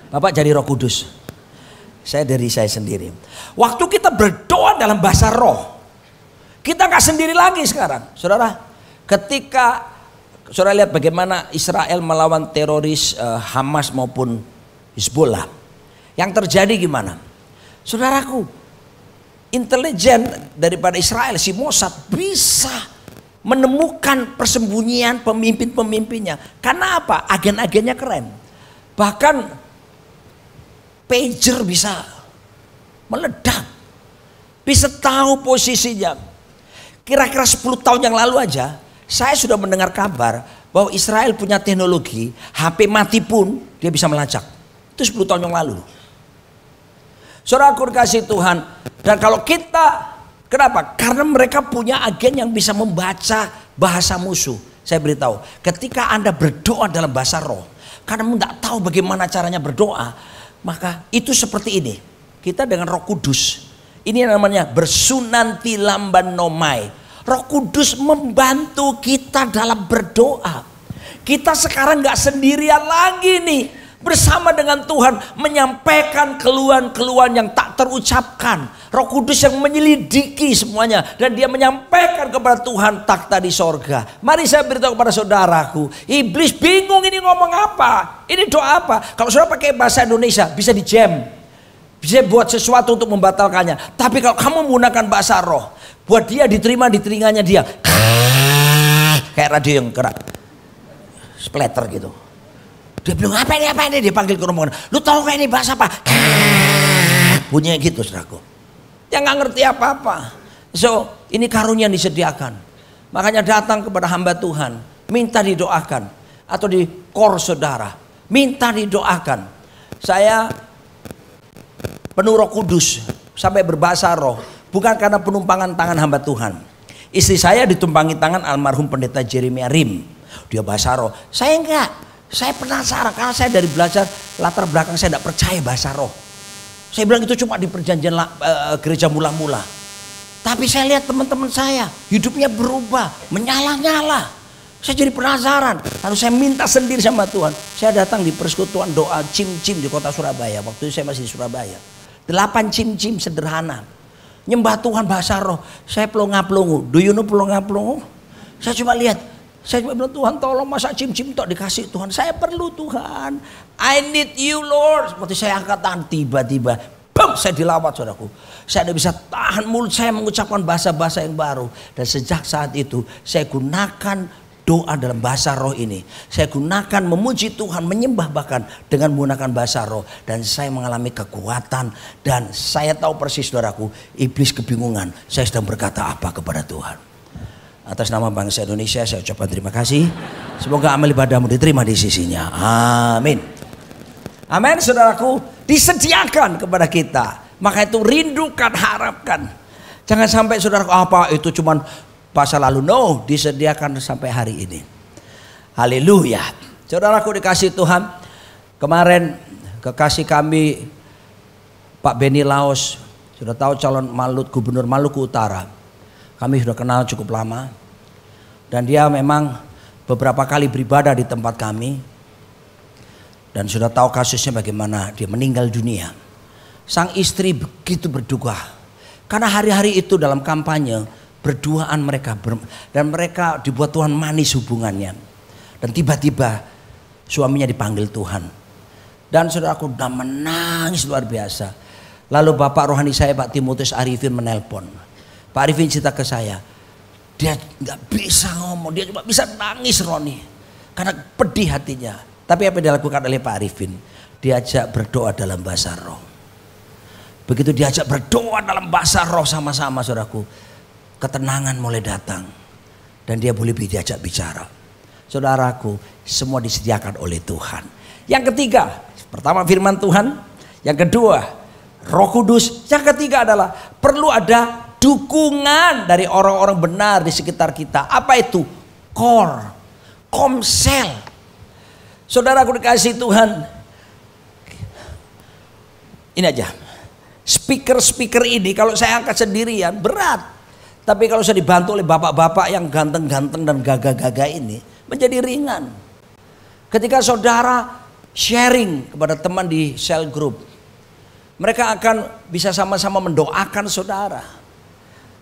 Bapak jadi Roh Kudus. Saya dari saya sendiri. Waktu kita berdoa dalam bahasa roh, kita gak sendiri lagi sekarang. Saudara, ketika saudara lihat bagaimana Israel melawan teroris Hamas maupun Hizbollah. Yang terjadi gimana? Saudaraku, intelijen daripada Israel, si Mossad bisa menemukan persembunyian pemimpin-pemimpinnya. Karena apa? Agen-agennya keren. Bahkan pager bisa meledak, bisa tahu posisinya. Kira-kira 10 tahun yang lalu aja, saya sudah mendengar kabar bahwa Israel punya teknologi, HP mati pun dia bisa melacak. Itu 10 tahun yang lalu. Saudaraku dikasih Tuhan. Dan kalau kita, kenapa? Karena mereka punya agen yang bisa membaca bahasa musuh. Saya beritahu, ketika Anda berdoa dalam bahasa roh, karena Anda tidak tahu bagaimana caranya berdoa, maka itu seperti ini. Kita dengan Roh Kudus. Ini yang namanya bersunanti lambanomai. Roh Kudus membantu kita dalam berdoa. Kita sekarang gak sendirian lagi nih. Bersama dengan Tuhan menyampaikan keluhan-keluhan yang tak terucapkan. Roh Kudus yang menyelidiki semuanya. Dan dia menyampaikan kepada Tuhan takhta di sorga. Mari saya beritahu kepada saudaraku. Iblis bingung ini ngomong apa. Ini doa apa. Kalau saudara pakai bahasa Indonesia bisa di-jam. Bisa buat sesuatu untuk membatalkannya. Tapi kalau kamu menggunakan bahasa roh. Buat dia diterima di telinganya dia. Kayak radio yang gerak. Splatter gitu. Dia bilang apa ini, dia panggil ke rombongan. Lu tahu gak ini bahasa apa? Bunyinya gitu saudaraku. Yang gak ngerti apa-apa. So ini karunia yang disediakan. Makanya datang kepada hamba Tuhan. Minta didoakan. Atau di kor saudara. Minta didoakan. Saya penuh Roh Kudus. Sampai berbahasa roh. Bukan karena penumpangan tangan hamba Tuhan. Istri saya ditumpangi tangan almarhum pendeta Jeremia Rim. Dia bahasa roh. Saya enggak. Saya penasaran karena saya dari belajar latar belakang saya tidak percaya bahasa roh. Saya bilang itu cuma di perjanjian gereja mula-mula. Tapi saya lihat teman-teman saya hidupnya berubah, menyala-nyala. Saya jadi penasaran. Lalu saya minta sendiri sama Tuhan. Saya datang di persekutuan doa cim-cim di kota Surabaya. Waktu itu saya masih di Surabaya. 8 cim-cim sederhana. Nyembah Tuhan bahasa roh. Saya pelonga-pelongo. Do you know pelonga-pelongo? Saya cuma lihat. Saya cuma bilang Tuhan tolong masa cim-cim tok dikasih Tuhan. Saya perlu Tuhan. I need you Lord. Seperti saya angkat tangan tiba-tiba. Bum, saya dilawat saudaraku. Saya tidak bisa tahan mulut saya mengucapkan bahasa-bahasa yang baru. Dan sejak saat itu saya gunakan doa dalam bahasa roh ini. Saya gunakan memuji Tuhan, menyembah bahkan dengan menggunakan bahasa roh. Dan saya mengalami kekuatan. Dan saya tahu persis saudaraku. Iblis kebingungan. Saya sedang berkata apa kepada Tuhan. Atas nama bangsa Indonesia saya ucapkan terima kasih. Semoga amal ibadahmu diterima di sisinya. Amin. Amin saudaraku. Disediakan kepada kita. Maka itu rindukan, harapkan. Jangan sampai saudaraku apa itu cuman masa lalu. No, disediakan sampai hari ini. Haleluya. Saudaraku dikasih Tuhan. Kemarin kekasih kami Pak Beni Laos. Sudah tahu calon gubernur Maluku Utara. Kami sudah kenal cukup lama. Dan dia memang beberapa kali beribadah di tempat kami. Dan sudah tahu kasusnya bagaimana dia meninggal dunia. Sang istri begitu berduka. Karena hari-hari itu dalam kampanye berduaan mereka. Dan mereka dibuat Tuhan manis hubungannya. Dan tiba-tiba suaminya dipanggil Tuhan. Dan saudaraku udah menangis luar biasa. Lalu bapak rohani saya Pak Timotius Arifin menelpon. Pak Arifin cerita ke saya, dia nggak bisa ngomong, dia cuma bisa nangis Roni, karena pedih hatinya. Tapi apa yang dilakukan oleh Pak Arifin? Diajak berdoa dalam bahasa roh. Begitu diajak berdoa dalam bahasa roh sama-sama saudaraku, ketenangan mulai datang. Dan dia boleh diajak bicara. Saudaraku, semua disediakan oleh Tuhan. Yang ketiga, pertama firman Tuhan. Yang kedua, Roh Kudus. Yang ketiga adalah perlu ada dukungan dari orang-orang benar di sekitar kita. Apa itu? Core, komsel. Saudaraku dikasih Tuhan. Ini aja. Speaker ini kalau saya angkat sendirian berat. Tapi kalau saya dibantu oleh bapak-bapak yang ganteng-ganteng dan gagah-gagah ini menjadi ringan. Ketika saudara sharing kepada teman di cell group, mereka akan bisa sama-sama mendoakan saudara.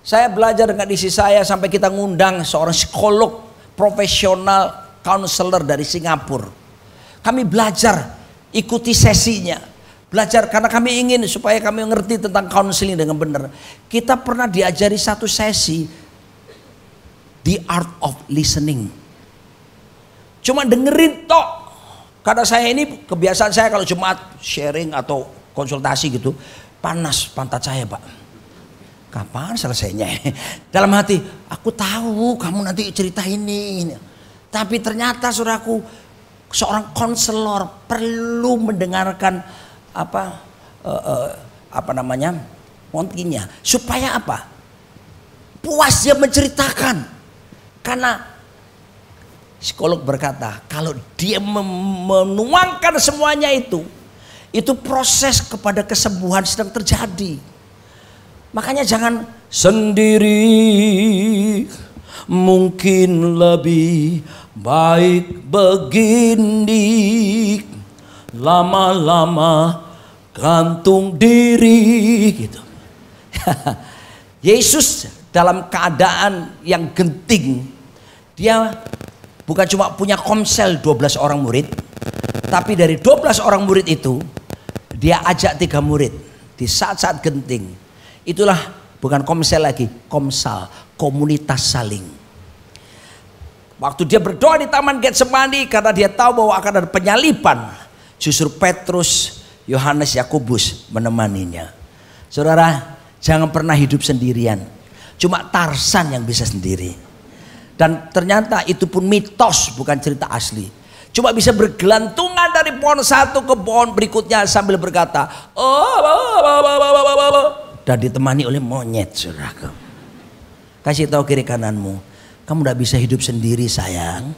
Saya belajar dengan istri saya sampai kita ngundang seorang psikolog profesional, counselor dari Singapura. Kami belajar, ikuti sesinya. Belajar karena kami ingin supaya kami mengerti tentang counseling dengan benar. Kita pernah diajari satu sesi, The Art of Listening. Cuma dengerin tok. Karena saya ini kebiasaan saya kalau Jumat sharing atau konsultasi gitu, panas pantat saya Pak. Kapan selesainya? Dalam hati, aku tahu kamu nanti cerita ini. Tapi ternyata saudaraku, seorang konselor perlu mendengarkan montinya. Supaya apa? Puas dia menceritakan. Karena psikolog berkata, kalau dia menuangkan semuanya itu proses kepada kesembuhan sedang terjadi. Makanya jangan sendiri mungkin lebih baik begini, lama-lama gantung diri gitu. Yesus dalam keadaan yang genting, dia bukan cuma punya komsel 12 orang murid, tapi dari 12 orang murid itu dia ajak 3 murid di saat-saat genting. Itulah bukan komsel lagi, komsal, komunitas saling. Waktu dia berdoa di Taman Getsemani karena dia tahu bahwa akan ada penyaliban, justru Petrus, Yohanes, Yakobus menemaninya. Saudara, jangan pernah hidup sendirian. Cuma Tarsan yang bisa sendiri. Dan ternyata itu pun mitos, bukan cerita asli. Cuma bisa bergelantungan dari pohon satu ke pohon berikutnya sambil berkata, dan ditemani oleh monyet, saudara. Kasih tahu kiri kananmu, kamu tidak bisa hidup sendiri sayang.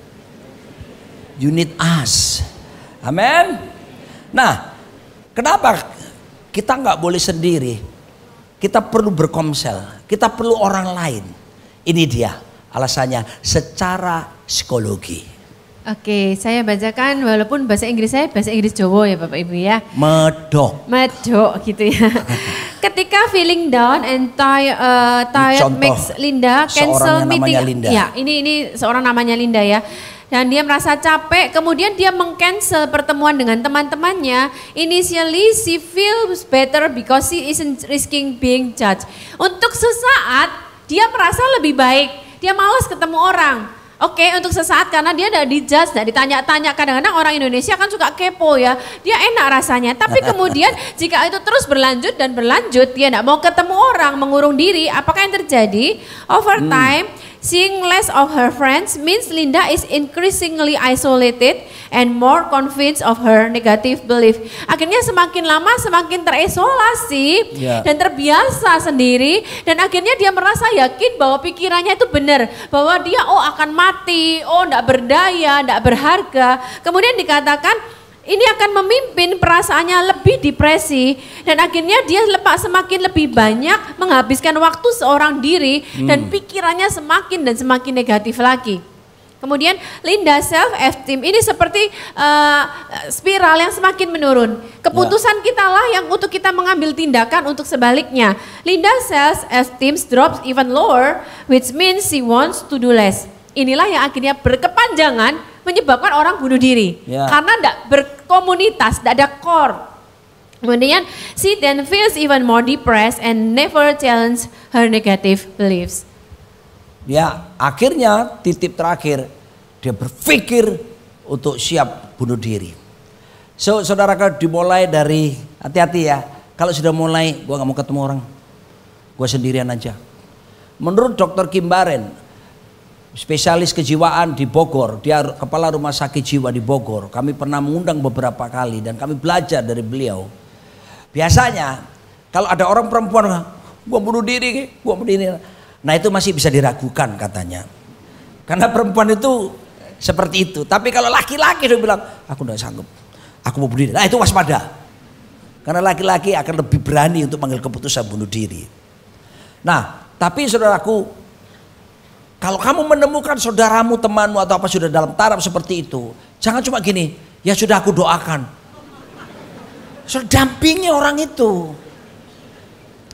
You need us. Amin. Nah, kenapa kita nggak boleh sendiri? Kita perlu berkomsel. Kita perlu orang lain. Ini dia alasannya, secara psikologi. Oke, saya bacakan walaupun bahasa Inggris saya bahasa Inggris Jawa ya Bapak Ibu ya. Medok gitu ya. Ketika feeling down and tired makes Linda cancel meeting. Linda. Ya, ini seorang namanya Linda ya. Dan dia merasa capek, kemudian dia meng-cancel pertemuan dengan teman-temannya. Initially she feels better because she isn't risking being judged. Untuk sesaat dia merasa lebih baik. Dia malas ketemu orang. Oke, untuk sesaat karena dia tidak dijudge, tidak ditanya-tanya. Kadang-kadang orang Indonesia kan suka kepo ya. Dia enak rasanya. Tapi kemudian jika itu terus berlanjut dan berlanjut, dia tidak mau ketemu orang, mengurung diri. Apakah yang terjadi? Over time, seeing less of her friends means Linda is increasingly isolated and more convinced of her negative belief. Akhirnya semakin lama semakin terisolasi dan terbiasa sendiri, dan akhirnya dia merasa yakin bahwa pikirannya itu benar, bahwa dia akan mati, tidak berdaya, tidak berharga. Kemudian dikatakan ini akan memimpin perasaannya lebih depresi, dan akhirnya dia semakin lebih banyak menghabiskan waktu seorang diri dan pikirannya semakin dan semakin negatif lagi. Kemudian Linda self-esteem ini seperti spiral yang semakin menurun. Keputusan kita lah yang untuk kita mengambil tindakan untuk sebaliknya. Linda self-esteem drops even lower, which means she wants to do less. Inilah yang akhirnya berkepanjangan menyebabkan orang bunuh diri. Karena tidak berkomunitas, tidak ada core. Kemudian she then feels even more depressed and never challenge her negative beliefs. Ya, akhirnya titik terakhir dia berpikir untuk siap bunuh diri. So, saudara, dimulai dari, hati-hati ya, kalau sudah mulai, gue gak mau ketemu orang, gue sendirian aja. Menurut Dr. Kim Baren, spesialis kejiwaan di Bogor, dia kepala rumah sakit jiwa di Bogor, kami pernah mengundang beberapa kali dan kami belajar dari beliau. Biasanya kalau ada orang perempuan, gue bunuh diri, gue bunuh diri. Nah itu masih bisa diragukan katanya. Karena perempuan itu seperti itu. Tapi kalau laki-laki dia bilang, aku tidak sanggup, aku mau bunuh diri. Nah itu waspada. Karena laki-laki akan lebih berani untuk mengambil keputusan bunuh diri. Nah tapi saudaraku, kalau kamu menemukan saudaramu, temanmu atau apa sudah dalam taraf seperti itu, jangan cuma gini, ya sudah aku doakan. Saudara, dampingi orang itu.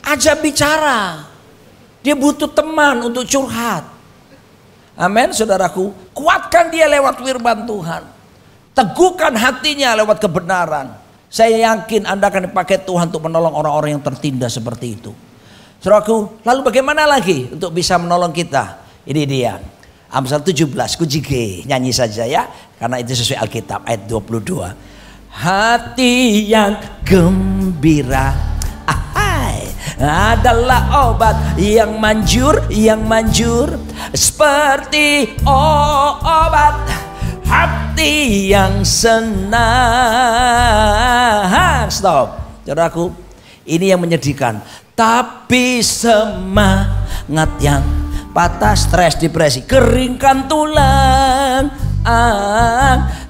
Ajak bicara. Dia butuh teman untuk curhat. Amin, saudaraku. Kuatkan dia lewat firman Tuhan. Teguhkan hatinya lewat kebenaran. Saya yakin Anda akan dipakai Tuhan untuk menolong orang-orang yang tertindas seperti itu. Saudaraku, lalu bagaimana lagi untuk bisa menolong kita? Ini dia. Amsal 17, kujige. Nyanyi saja ya. Karena itu sesuai Alkitab ayat 22. Hati yang gembira adalah obat yang manjur seperti obat hati yang senang. Stop, saudaraku, ini yang menyedihkan. Tapi semangat yang patah, stres, depresi, keringkan tulang,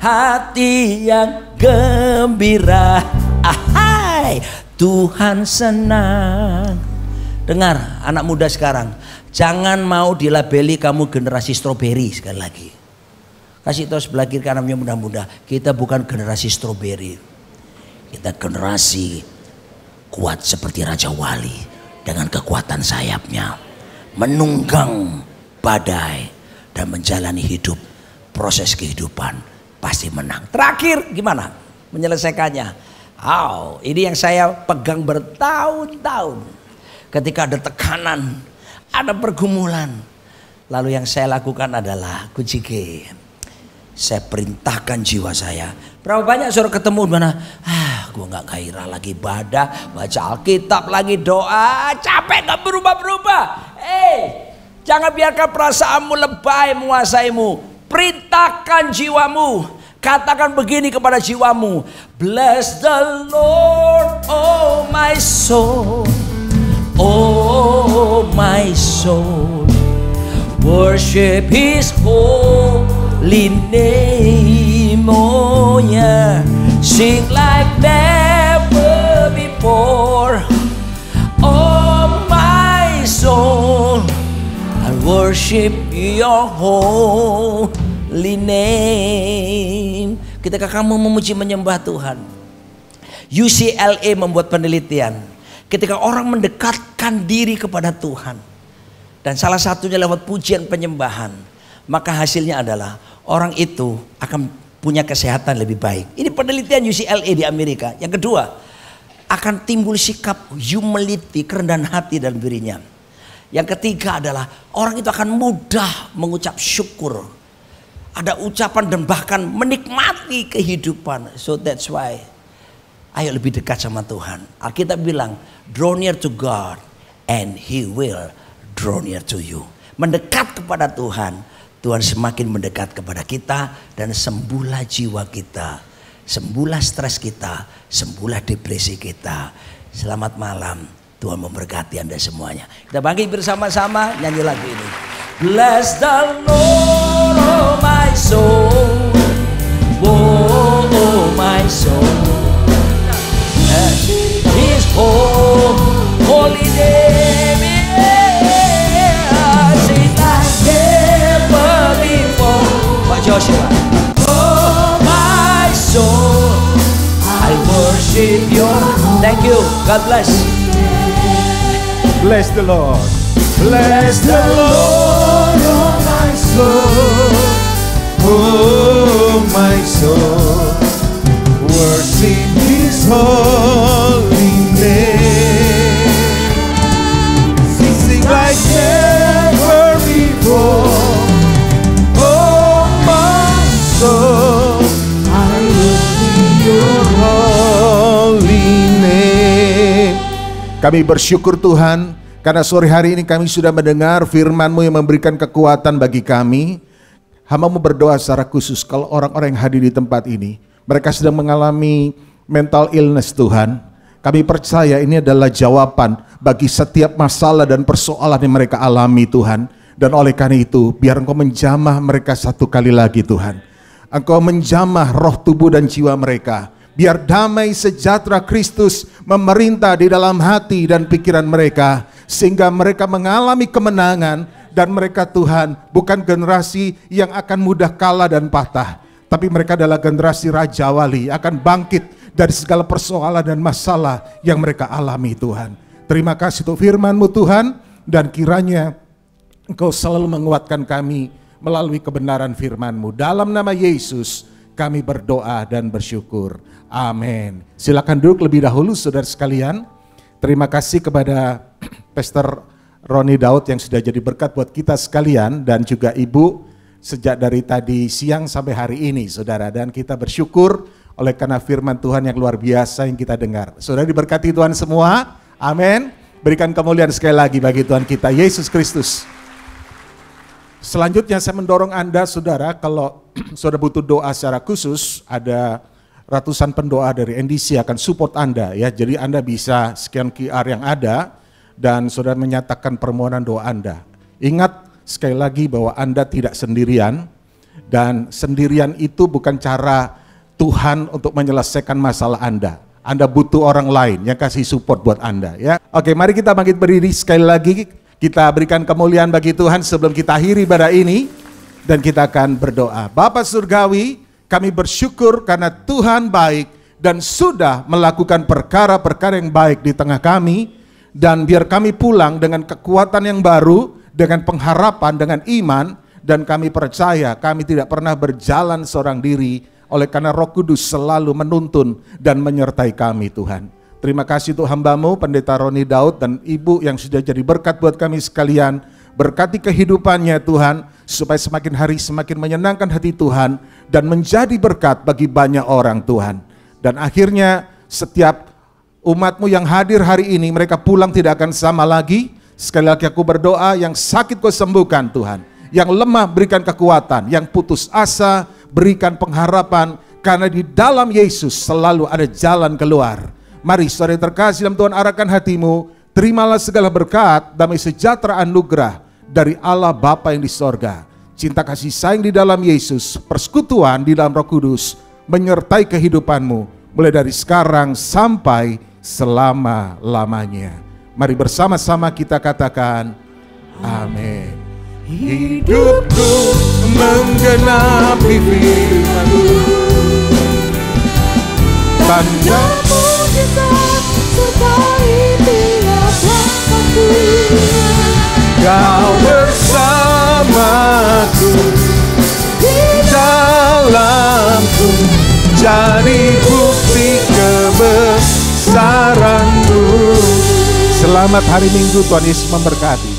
hati yang gembira, Tuhan senang Dengar anak muda sekarang, jangan mau dilabeli kamu generasi stroberi. Sekali lagi kasih tahu sebelah kiri kanannya, mudah-mudah kita bukan generasi stroberi, kita generasi kuat seperti Raja Wali dengan kekuatan sayapnya menunggang badai dan menjalani hidup, proses kehidupan pasti menang. Terakhir gimana menyelesaikannya? Ini yang saya pegang bertahun-tahun. Ketika ada tekanan, ada pergumulan, lalu yang saya lakukan adalah kujike, saya perintahkan jiwa saya. Berapa banyak saudara ketemu mana? Gue nggak gairah lagi ibadah, baca Alkitab lagi, doa, capek nggak berubah-berubah. Jangan biarkan perasaanmu lebay menguasaimu. Perintahkan jiwamu. Katakan begini kepada jiwamu, bless the Lord, oh my soul. Oh my soul, worship His holy name. Oh yeah, sing like never before. Oh my soul, I worship Your holy name. Ketika kamu memuji menyembah Tuhan, UCLA membuat penelitian. Ketika orang mendekatkan diri kepada Tuhan, dan salah satunya lewat pujian penyembahan, maka hasilnya adalah orang itu akan punya kesehatan lebih baik. Ini penelitian UCLA di Amerika. Yang kedua, akan timbul sikap humility, kerendahan hati dalam dirinya. Yang ketiga adalah orang itu akan mudah mengucap syukur. Ada ucapan dan bahkan menikmati kehidupan. So that's why, ayo lebih dekat sama Tuhan. Alkitab bilang, draw near to God and He will draw near to you. Mendekat kepada Tuhan, Tuhan semakin mendekat kepada kita, dan sembuhlah jiwa kita, sembuhlah stres kita, sembuhlah depresi kita. Selamat malam, Tuhan memberkati Anda semuanya. Kita bangkit bersama-sama nyanyi lagu ini. Bless the Lord, oh my soul, oh my soul. His holy name, yeah. Sing like never before. Pak Joshua. Oh my soul, I worship Your. Thank you. God bless. Bless the Lord. Bless the Lord, oh my soul. Oh my soul, worship His holy name. Sing like never before. Oh my soul, I worship Your holy name. Kami bersyukur Tuhan, karena sore hari ini kami sudah mendengar firman-Mu yang memberikan kekuatan bagi kami. Hamba-Mu berdoa secara khusus kalau orang-orang yang hadir di tempat ini, mereka sedang mengalami mental illness Tuhan. Kami percaya ini adalah jawaban bagi setiap masalah dan persoalan yang mereka alami Tuhan. Dan oleh karena itu, biar Engkau menjamah mereka satu kali lagi Tuhan. Engkau menjamah roh, tubuh dan jiwa mereka. Biar damai sejahtera Kristus memerintah di dalam hati dan pikiran mereka, sehingga mereka mengalami kemenangan. Dan mereka Tuhan bukan generasi yang akan mudah kalah dan patah, tapi mereka adalah generasi Raja Wali, akan bangkit dari segala persoalan dan masalah yang mereka alami Tuhan. Terima kasih untuk firman-Mu Tuhan, dan kiranya Engkau selalu menguatkan kami melalui kebenaran firman-Mu. Dalam nama Yesus kami berdoa dan bersyukur. Amin. Silakan duduk lebih dahulu saudara sekalian. Terima kasih kepada Pastor Roni Daud yang sudah jadi berkat buat kita sekalian, dan juga Ibu sejak dari tadi siang sampai hari ini saudara. Dan kita bersyukur oleh karena firman Tuhan yang luar biasa yang kita dengar. Saudara diberkati Tuhan semua, amin. Berikan kemuliaan sekali lagi bagi Tuhan kita Yesus Kristus. Selanjutnya saya mendorong Anda saudara, kalau saudara butuh doa secara khusus, ada ratusan pendoa dari NDC akan support Anda ya. Jadi Anda bisa scan QR yang ada dan saudara menyatakan permohonan doa Anda. Ingat sekali lagi bahwa Anda tidak sendirian, dan sendirian itu bukan cara Tuhan untuk menyelesaikan masalah Anda. Anda butuh orang lain yang kasih support buat Anda ya. Oke, mari kita bangkit berdiri sekali lagi. Kita berikan kemuliaan bagi Tuhan sebelum kita akhiri ibadah ini. Dan kita akan berdoa. Bapa Surgawi, kami bersyukur karena Tuhan baik dan sudah melakukan perkara-perkara yang baik di tengah kami. Dan biar kami pulang dengan kekuatan yang baru, dengan pengharapan, dengan iman. Dan kami percaya kami tidak pernah berjalan seorang diri, oleh karena Roh Kudus selalu menuntun dan menyertai kami Tuhan. Terima kasih untuk hamba-Mu Pendeta Roni Daud dan Ibu yang sudah jadi berkat buat kami sekalian. Berkati kehidupannya Tuhan, supaya semakin hari semakin menyenangkan hati Tuhan dan menjadi berkat bagi banyak orang Tuhan. Dan akhirnya setiap umat-Mu yang hadir hari ini, mereka pulang tidak akan sama lagi. Sekali lagi aku berdoa, yang sakit Kau sembuhkan Tuhan, yang lemah berikan kekuatan, yang putus asa berikan pengharapan, karena di dalam Yesus selalu ada jalan keluar. Mari saudara yang terkasih dalam Tuhan, arahkan hatimu, terimalah segala berkat, damai sejahtera anugerah dari Allah Bapa yang di sorga, cinta kasih sayang di dalam Yesus, persekutuan di dalam Roh Kudus, menyertai kehidupanmu, mulai dari sekarang sampai selama-lamanya. Mari bersama-sama kita katakan, amin. Hidupku menggenapi firman-Mu, tanda mukjizat sertai tiap langkahku. Kau bersamaku di dalamku, jadi bukti kebesaran-Mu. Selamat hari Minggu, Tuhan Yesus memberkati.